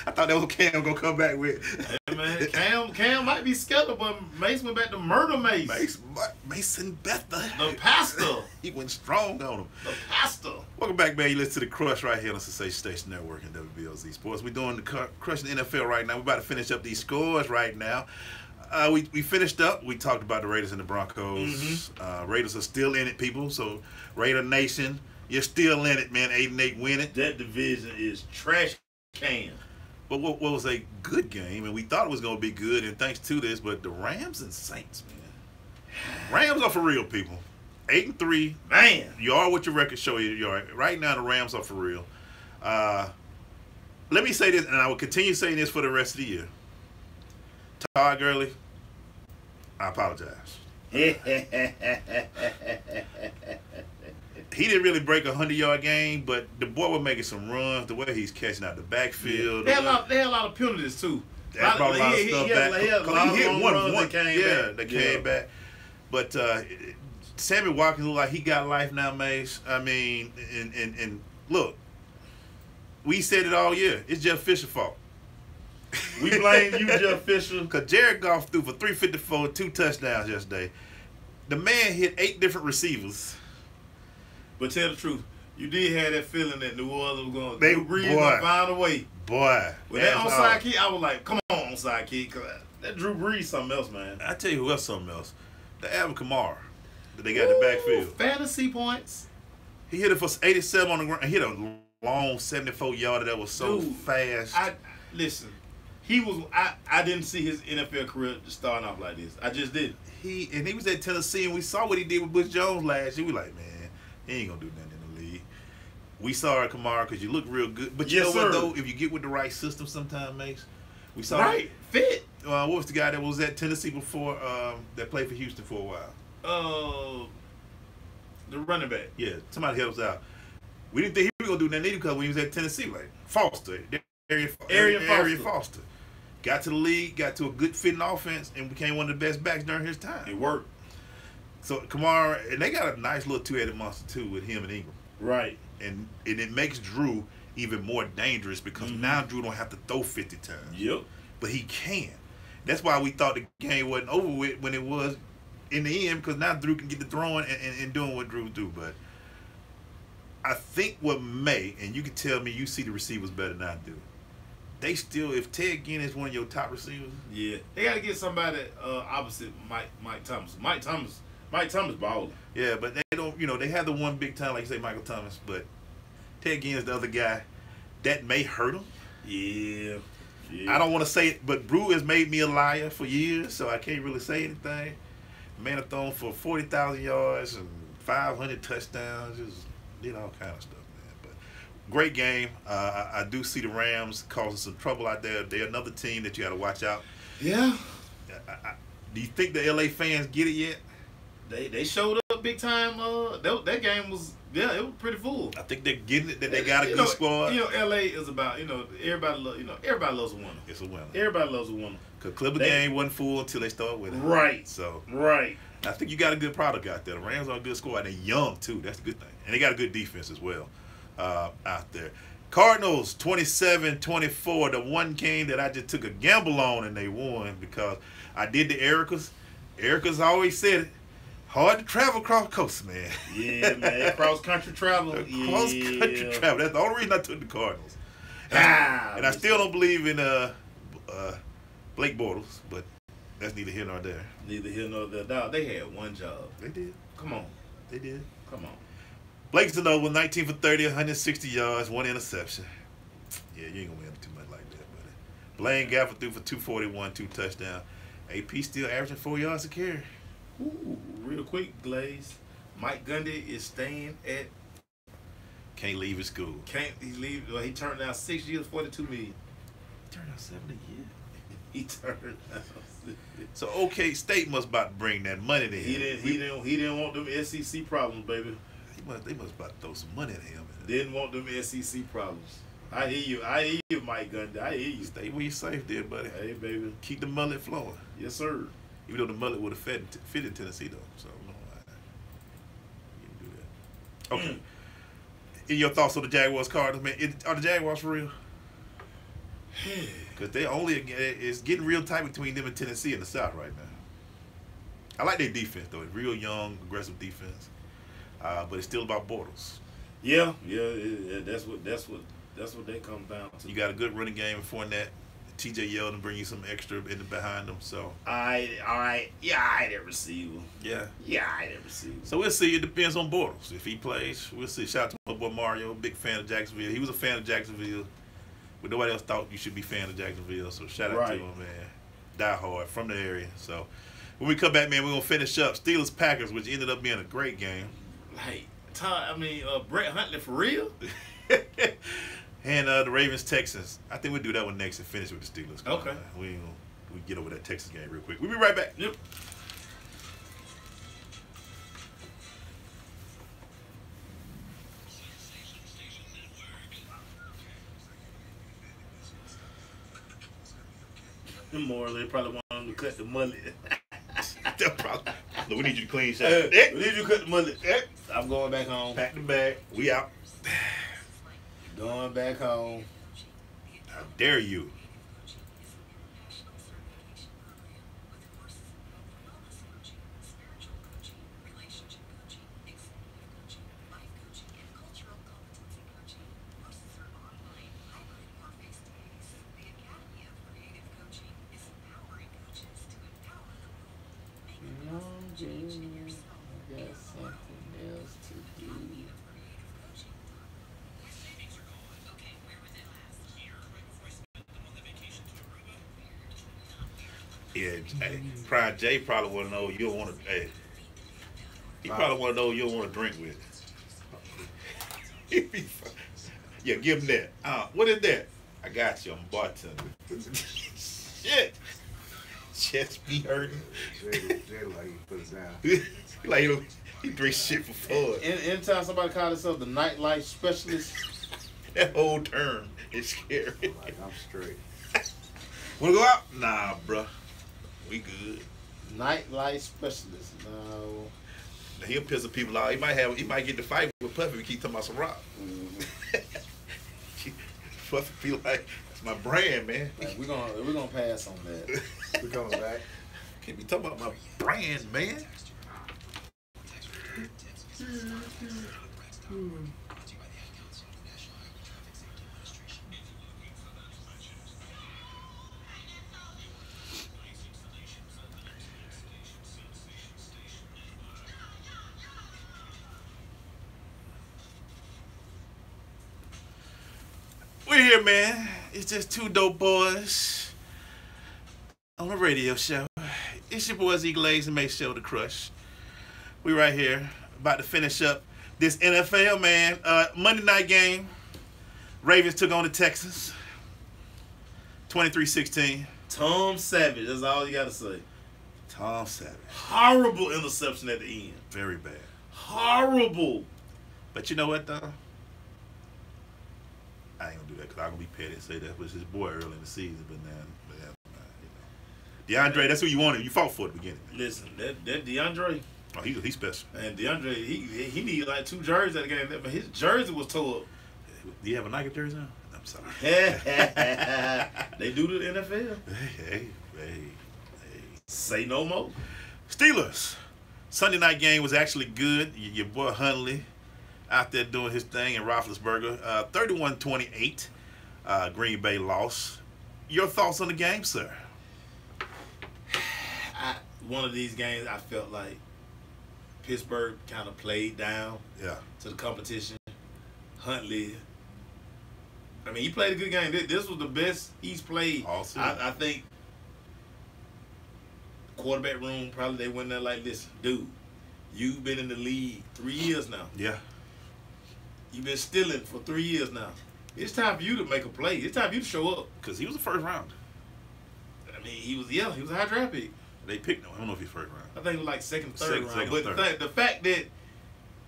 I thought that was Cam gonna come back with. Hey, man, Cam might be skeptical, but Mason went back to murder Mace. Mason Bethel. The pastor. He went strong on him. The pastor. Welcome back, man. You listen to The Crush right here on Sensation Station Network and WBLZ Sports. We're doing the Crush in the NFL right now. We're about to finish up these scores right now. We finished up. We talked about the Raiders and the Broncos. Mm-hmm. Raiders are still in it, people. So, Raider Nation, you're still in it, man. 8-8 winning. That division is trash can. But what was a good game, and we thought it was going to be good, and thanks to this, but the Rams and Saints, man. Rams are for real, people. 8-3. Man. You are what your record show you are. Right now, the Rams are for real. Let me say this, and I will continue saying this for the rest of the year. Todd Gurley, I apologize. He didn't really break a 100-yard game, but the boy was making some runs. The way he's catching out the backfield. They had a lot of penalties too. That brought a lot of stuff back. He hit one that came back. That came back. But Sammy Watkins look like he got life now, Mace. I mean, and look, we said it all year. It's Jeff Fisher's fault. We blame you, Jeff Fisher. Because Jared Goff threw for 354, 2 touchdowns yesterday. The man hit 8 different receivers. But tell the truth, you did have that feeling that New Orleans was going They- to breathe boy. and find a way. Boy. With that that's onside all. kick, I was like, come on, onside kick. 'Cause that Drew Brees something else, man. I tell you who else something else. The Alvin Kamara that they got in the backfield. Fantasy points. He hit it for 87 on the ground. He hit a long 74-yarder that was so Dude, fast. Listen, I didn't see his NFL career starting off like this. I just didn't. He was at Tennessee, and we saw what he did with Butch Jones last year. We like, man, he ain't gonna do nothing in the league. We saw it, Kamara, because you look real good. But you Yes, know what sir. though? If you get with the right system, sometimes makes. We saw Right. Fit. what was the guy that was at Tennessee before that played for Houston for a while? The running back. Yeah, somebody help us out. We didn't think he was gonna do nothing either because when he was at Tennessee, like Foster, Arian Foster, got to the league, got to a good fitting offense, and became one of the best backs during his time. It worked. So Kamara, and they got a nice little two-headed monster too with him and Ingram, Right. and it makes Drew even more dangerous because now Drew don't have to throw 50 times, Yep. but he can. That's why we thought the game wasn't over with when it was in the end, because now Drew can get the throwing and doing what Drew do. But I think what may, and you can tell me you see the receivers better than I do, they still, if Ted Ginn is one of your top receivers, Yeah. They got to get somebody opposite Mike Thomas. Mike Thomas balling. yeah, but they don't, they have the one big time, like you say, Michael Thomas, but Ted Ginn is the other guy. That may hurt him. Yeah. I don't want to say it, but Brew has made me a liar for years, so I can't really say anything. Man have thrown for 40,000 yards and 500 touchdowns, just did all kind of stuff, man. But great game. I do see the Rams causing some trouble out there. They're another team that you got to watch out. Yeah. Do you think the LA fans get it yet? They showed up big time. That game was it was pretty full. I think they're getting it, that they got a good squad. LA is about everybody loves a winner. It's a winner. Everybody loves a winner. Because Clipper game wasn't full until they start winning. Right. So Right. I think you got a good product out there. The Rams are a good squad. They're young, too. That's a good thing. And they got a good defense as well out there. Cardinals, 27-24. The one game that I just took a gamble on, and they won because I did the Ericas. Ericas always said it. Hard to travel across coast, man. Yeah, man. Cross country travel. Cross country travel. That's the only reason I took the Cardinals. And I still don't believe in Blake Bortles, but that's neither here nor there. Neither here nor there. Dog, they had one job. They did. Come on. They did. Come on. Blake's another 19 for 30, 160 yards, 1 interception. Yeah, you ain't gonna win too much like that, buddy. Blaine Gafford threw for 241, 2 touchdowns. AP still averaging 4 yards a carry. Ooh, real quick, Glaze. Mike Gundy is staying at. Can't leave his school. Can't he leave? Well, he turned down 6 years, $42 million. Turned out 70 years. He turned down. So OK State must about to bring that money to him. He didn't want them SEC problems, baby. They must about to throw some money at him. Didn't want them SEC problems. I hear you, Mike Gundy. I hear you. Stay where you safe there, buddy. Hey, baby. Keep the mullet flowing. Yes, sir. Even though the mullet would have fit in Tennessee, though. So, no, you can do that. Okay. In your thoughts on the Jaguars Cardinals, man, are the Jaguars for real? Because it's getting real tight between them and Tennessee in the South right now. I like their defense, though. It's real young, aggressive defense. But it's still about Bortles. Yeah. That's what that comes down to. You got a good running game in Fournette. TJ Yeldon bring you some extra in the behind them. So All right. Yeah, I that receiver. yeah. So we'll see. It depends on Bortles. If he plays, we'll see. Shout out to my boy Mario, big fan of Jacksonville. He was a fan of Jacksonville, but nobody else thought you should be a fan of Jacksonville. So shout out to him, man. Die hard from the area. So when we come back, man, we're gonna finish up Steelers Packers, which ended up being a great game. Brett Huntley for real? And the Ravens Texans. I think we'll do that one next and finish with the Steelers. Okay. We get over that Texas game real quick. We'll be right back. Yep. More, they probably want them to cut the mullet. Look, we need you to clean shot. We need you to cut the mullet. I'm going back home. Pack the bag. We out. Going back home. How dare you? I got something else to do. Yeah, hey, Pride J probably want to know you don't want to. Hey, he probably want to know you don't want to drink with. Yeah, give him that. What is that? I got you. I'm bartender. Shit. Chest be hurting. Jay like he put it down. Like he drink shit for fun. Anytime somebody call themselves the nightlife specialist, That whole term is scary. Like I'm straight. Wanna go out? Nah, bruh. We good. nightlife specialist. No. Now, he'll piss some people out. He might get the fight with Puffy if he keep talking about some rock. Puffy be like, that's my brand, man. Like, we're gonna pass on that. We coming back. Can't be talking about my brand, man. We're here, man. It's just two dope boys on a radio show. It's your boys Eagle A's and Make Show the Crush. We right here about to finish up this NFL, man. Monday night game. Ravens took on the Texans. 23-16. Tom Savage. That's all you gotta say. Tom Savage. Horrible interception at the end. Very bad. Horrible. But you know what, though? I ain't gonna do that because I'm gonna be petty and say that was his boy early in the season, but now, you know. DeAndre, that's who you wanted. You fought for at the beginning. Listen, that DeAndre, Oh, he's special. and DeAndre, he needed like 2 jerseys at the game, but his jersey was tore up. Do you have a Nike jersey on? I'm sorry. They do the NFL. Hey. Say no more. Steelers. Sunday night game was actually good. Your boy Hundley out there doing his thing in Roethlisberger. 31-28. Green Bay lost. Your thoughts on the game, sir? One of these games, I felt like Pittsburgh kind of played down Yeah. to the competition. Huntley, I mean, he played a good game. This was the best he's played. Awesome. I think quarterback room, probably they went there like, listen, dude, you've been in the league 3 years now. Yeah. You've been stealing for 3 years now. It's time for you to make a play. It's time for you to show up. Because he was the first round. I mean, he was a high draft pick. They picked him. I don't know if he's first round. I think it was like second, third Second, round. third. But the fact that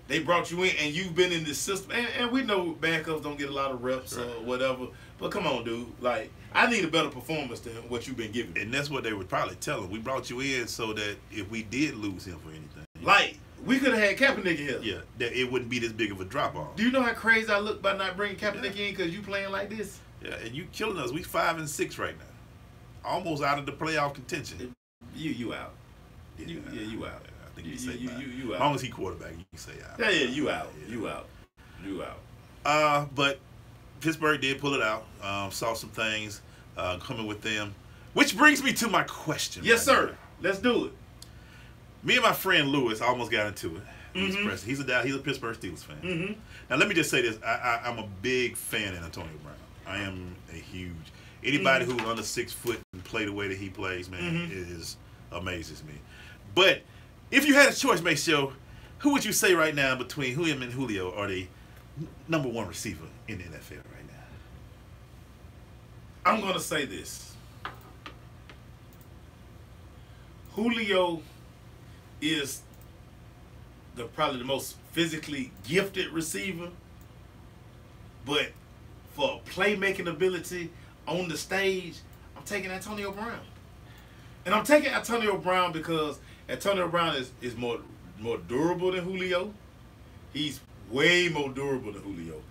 they brought you in and you've been in this system, and we know backups don't get a lot of reps or whatever. But come on, dude. Like, I need a better performance than what you've been giving. And that's what they would probably tell him. We brought you in so that if we did lose him for anything. Like, we could have had Kaepernick here. Yeah, that it wouldn't be this big of a drop-off. Do you know how crazy I look by not bringing Kaepernick in because you playing like this? Yeah, and you killing us. We 5-6 right now. Almost out of the playoff contention. You out. Yeah, You out. I think you say you as out. long as he quarterback, you can say out. Yeah, you out. Yeah. You out. But Pittsburgh did pull it out. Saw some things coming with them. Which brings me to my question. Yes, right sir. now. Let's do it. Me and my friend Lewis almost got into it. Mhm. He's a Pittsburgh Steelers fan. Mm-hmm. Now let me just say this: I'm a big fan of Antonio Brown. I am a huge. Anybody who's under 6 foot and play the way that he plays, man, amazes me. But if you had a choice, make sure, who would you say right now between him and Julio are the number 1 receiver in the NFL right now? I'm going to say this. Julio is probably the most physically gifted receiver, but for playmaking ability on the stage, I'm taking Antonio Brown. And I'm taking Antonio Brown because Antonio Brown is more durable than Julio. He's way more durable than Julio.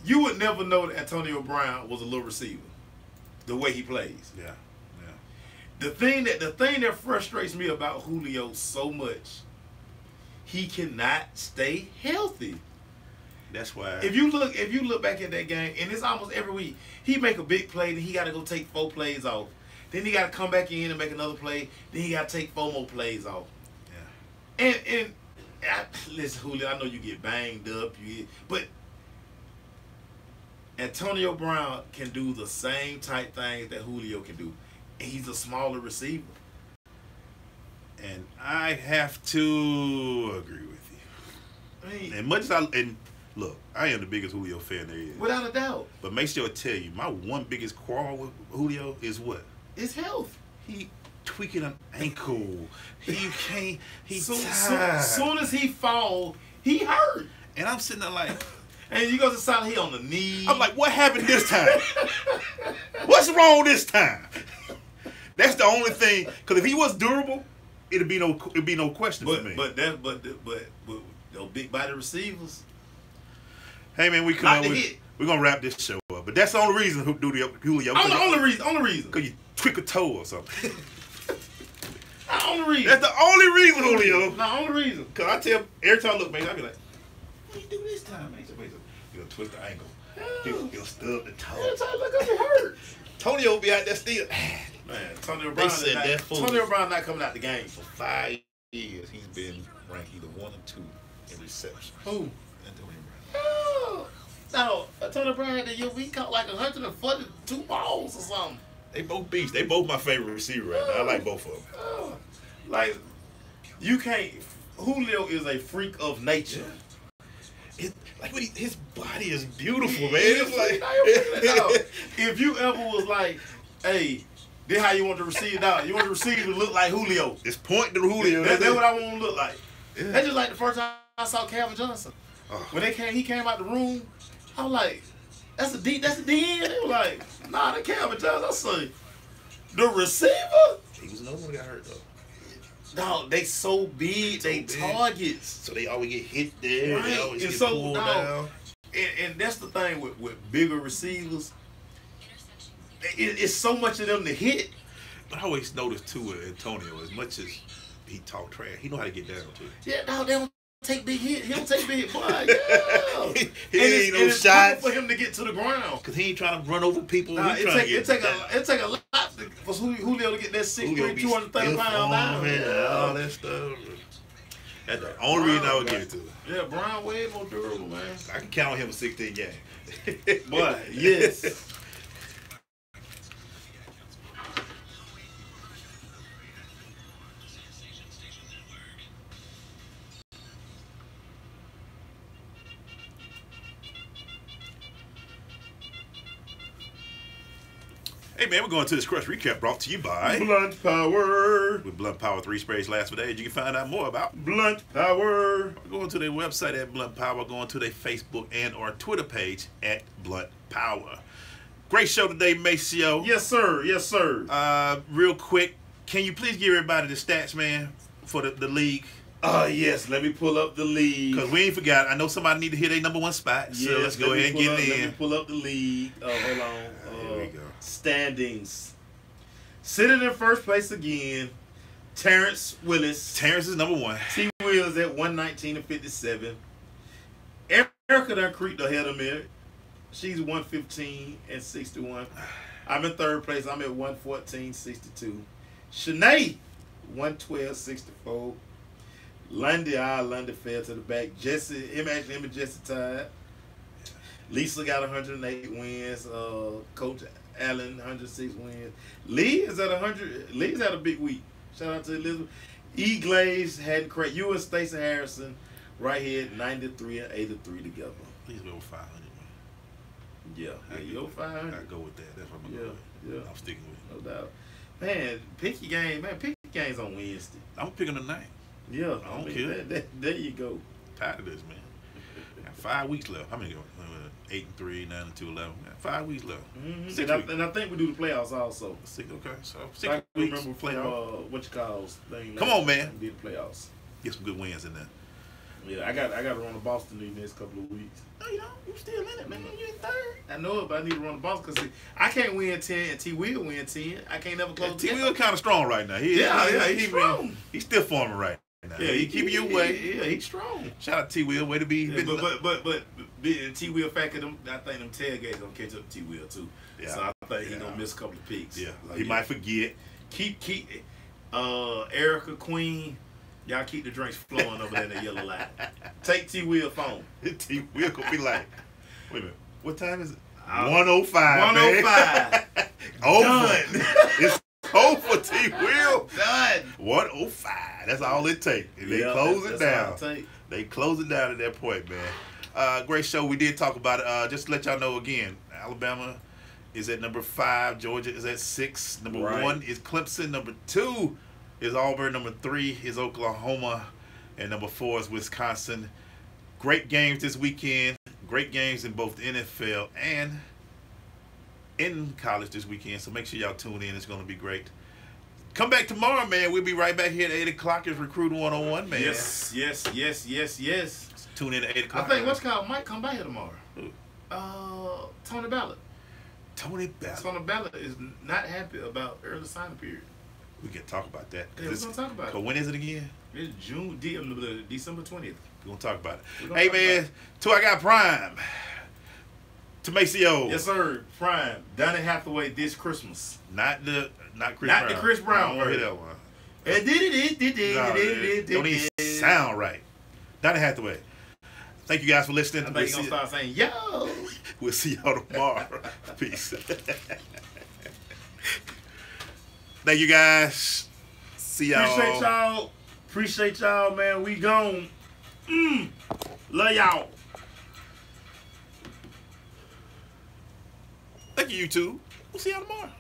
You would never know that Antonio Brown was a little receiver, the way he plays. Yeah. The thing that frustrates me about Julio so much, he cannot stay healthy. That's why. If you look back at that game, and it's almost every week, he make a big play and he got to go take 4 plays off. Then he got to come back in and make another play. Then he got to take 4 more plays off. Yeah. And listen, Julio, I know you get banged up, but Antonio Brown can do the same type things that Julio can do, and he's a smaller receiver. And I have to agree with you. I mean, And much as look, I am the biggest Julio fan there is. without a doubt, But make sure I tell you, my one biggest quarrel with Julio is what? it's health. He tweaking an ankle. He can't. He's Soon as he fall, he hurt. And I'm sitting there like, And you go to Silent Hill on the knee. I'm like, what happened this time? What's wrong this time? That's the only thing. Because if he was durable, it'd be no question for me. But those big body receivers. Hey man, we're gonna wrap this show up. But that's the only reason Julio. Only reason. Because you tweak a toe or something. The only reason. That's the only reason, Julio. The only reason. Because I tell every time I look, man, I be like, what you do this time, man? He'll twist the ankle. He'll stub the toe. Every time look up, he hurt. Tony will be out there still. Man, Antonio They Brown. said that fool. Antonio Brown not coming out the game. For 5 years, he's been ranked either 1 or 2 in reception. Who? Antonio Brown. Oh, no. Antonio Brown had the year we caught like 142 balls or something. They both beasts. They both my favorite receiver right now. I like both of them. Oh, like you can't. Julio is a freak of nature. Like his body is beautiful, man. It's It's if you ever was like, hey, this how you want to receive it out. You want the receiver to look like Julio. it's point to Julio. That's what I want to look like. Yeah. That's just like the first time I saw Calvin Johnson. Oh. When he came out the room, I was like, that's a D end. They were like, nah, that Calvin Johnson. I say, the receiver? He was another one that got hurt though. Dog, they so big, they big. targets. So they always get hit there. Right. They always And get so, pulled dog, down. And that's the thing with bigger receivers. It's so much of them to hit. But I always noticed too with Antonio, as much as he talk trash, he know how to get down too. Yeah, dog, they don't take big hit. He don't take big hit. Boy, yeah. He ain't no it's shots. for him to get to the ground. Cause he ain't trying to run over people. Nah, He it trying to take a lot for Julio to get that 6'3", 230 pound down. And all that stuff. That's the only reason I would give it to him. Yeah, Brown way more durable, man. I can count on him a 16 game. Boy, yes. Hey man, we're going to this Crush Recap brought to you by Blunt Power. with Blunt Power 3 sprays last for days. You can find out more about Blunt Power. going to their website at Blunt Power, going to their Facebook and or Twitter page at Blunt Power. Great show today, Maceo. Yes, sir. Yes, sir. Real quick, can you please give everybody the stats, man, for the league? Yes. Let me pull up the league. Because we ain't forgot. I know somebody need to hit their number 1 spot. So let's go ahead and get it Let me in. pull up the league. Hold on. Here we go. Standings. Sitting in first place again, Terrence Willis. Terrence is number 1. T. Wills at 119 and 57. Erica done creeped ahead of me. She's 115 and 61. I'm in third place. I'm at 114, 62. Shanae, 112, 64. Lundy fell to the back. Jesse, him and Jesse tied. Lisa got 108 wins. Coach Allen, 106 wins. Lee is at 100. Lee's had a big week. Shout out to Elizabeth. E. Glaze had crazy. You and Stacey Harrison right here at 93 and 83 together. Please go 500, man. Yeah, you're 500. I go with that. That's what I'm going to Yeah, I'm sticking with it. no doubt. Man, pick your game. Man, pick your games on Wednesday. I'm picking tonight. Yeah, I don't care. There you go. Tired of this, man. Got 5 weeks left. How many go? 8 and 3, 9 and 2, 11. Got 5 weeks left. Mm-hmm. 6 And, weeks. I think we do the playoffs also. 6, okay. So I 6 can weeks. remember Playoff. what you call thing. Come on, man. We did the playoffs. Get some good wins in there. Yeah, I got to run to Boston these next couple of weeks. No, you don't. You still in it, man. You in third. I know it, but I need to run to Boston because I can't win 10 and T will win 10. I can't never close the T. gap. Will kind of strong right now. He's strong. He's still forming right now. Yeah, he keeping you away. Yeah, he's strong. Shout out to T. Will. Way to be. Yeah, but T Will factor them. I think them tailgates gonna catch up to T Will too. Yeah. So I think he gonna miss a couple of picks. Yeah, Like, he might forget. keep Erica Queen. Y'all keep the drinks flowing over there in the yellow line. Take T Will phone. T Will gonna be like, wait a minute, what time is it? Uh, 105. 105. Over. It's over, T Will. Done. 105. That's all it takes. And they Yeah, close it that's all down. it take. They close it down at that point, man. Great show. We did talk about it. Just to let y'all know again, Alabama is at number 5. Georgia is at 6. Number Right. 1 is Clemson. Number 2 is Auburn. Number 3 is Oklahoma. And number 4 is Wisconsin. Great games this weekend. Great games in both the NFL and in college this weekend. So make sure y'all tune in. It's going to be great. Come back tomorrow, man. We'll be right back here at 8 o'clock. It's Recruit 101, man. Yes. Tune in at 8 I o'clock. think what's called might come by here tomorrow. Who? Tony Ballard. Tony Ballard. Tony Ballard is not happy about early signing period. We can talk about that. Yeah, we're gonna talk about it. So when is it again? It's December 20th. We're going to talk about We're it. gonna Hey, talk man. about Two, I got Prime. Tomacio. Yes, sir. Prime. Donny Hathaway this Christmas. Not Chris Not Brown. the Chris Brown I don't hear version. that one. No, it don't even sound right. Donny Hathaway. Thank you guys for listening. I think you're gonna start saying, yo. We'll see y'all tomorrow. Peace. Thank you guys. See y'all. Appreciate y'all, man. We gone. Love y'all. Thank you, YouTube. We'll see y'all tomorrow.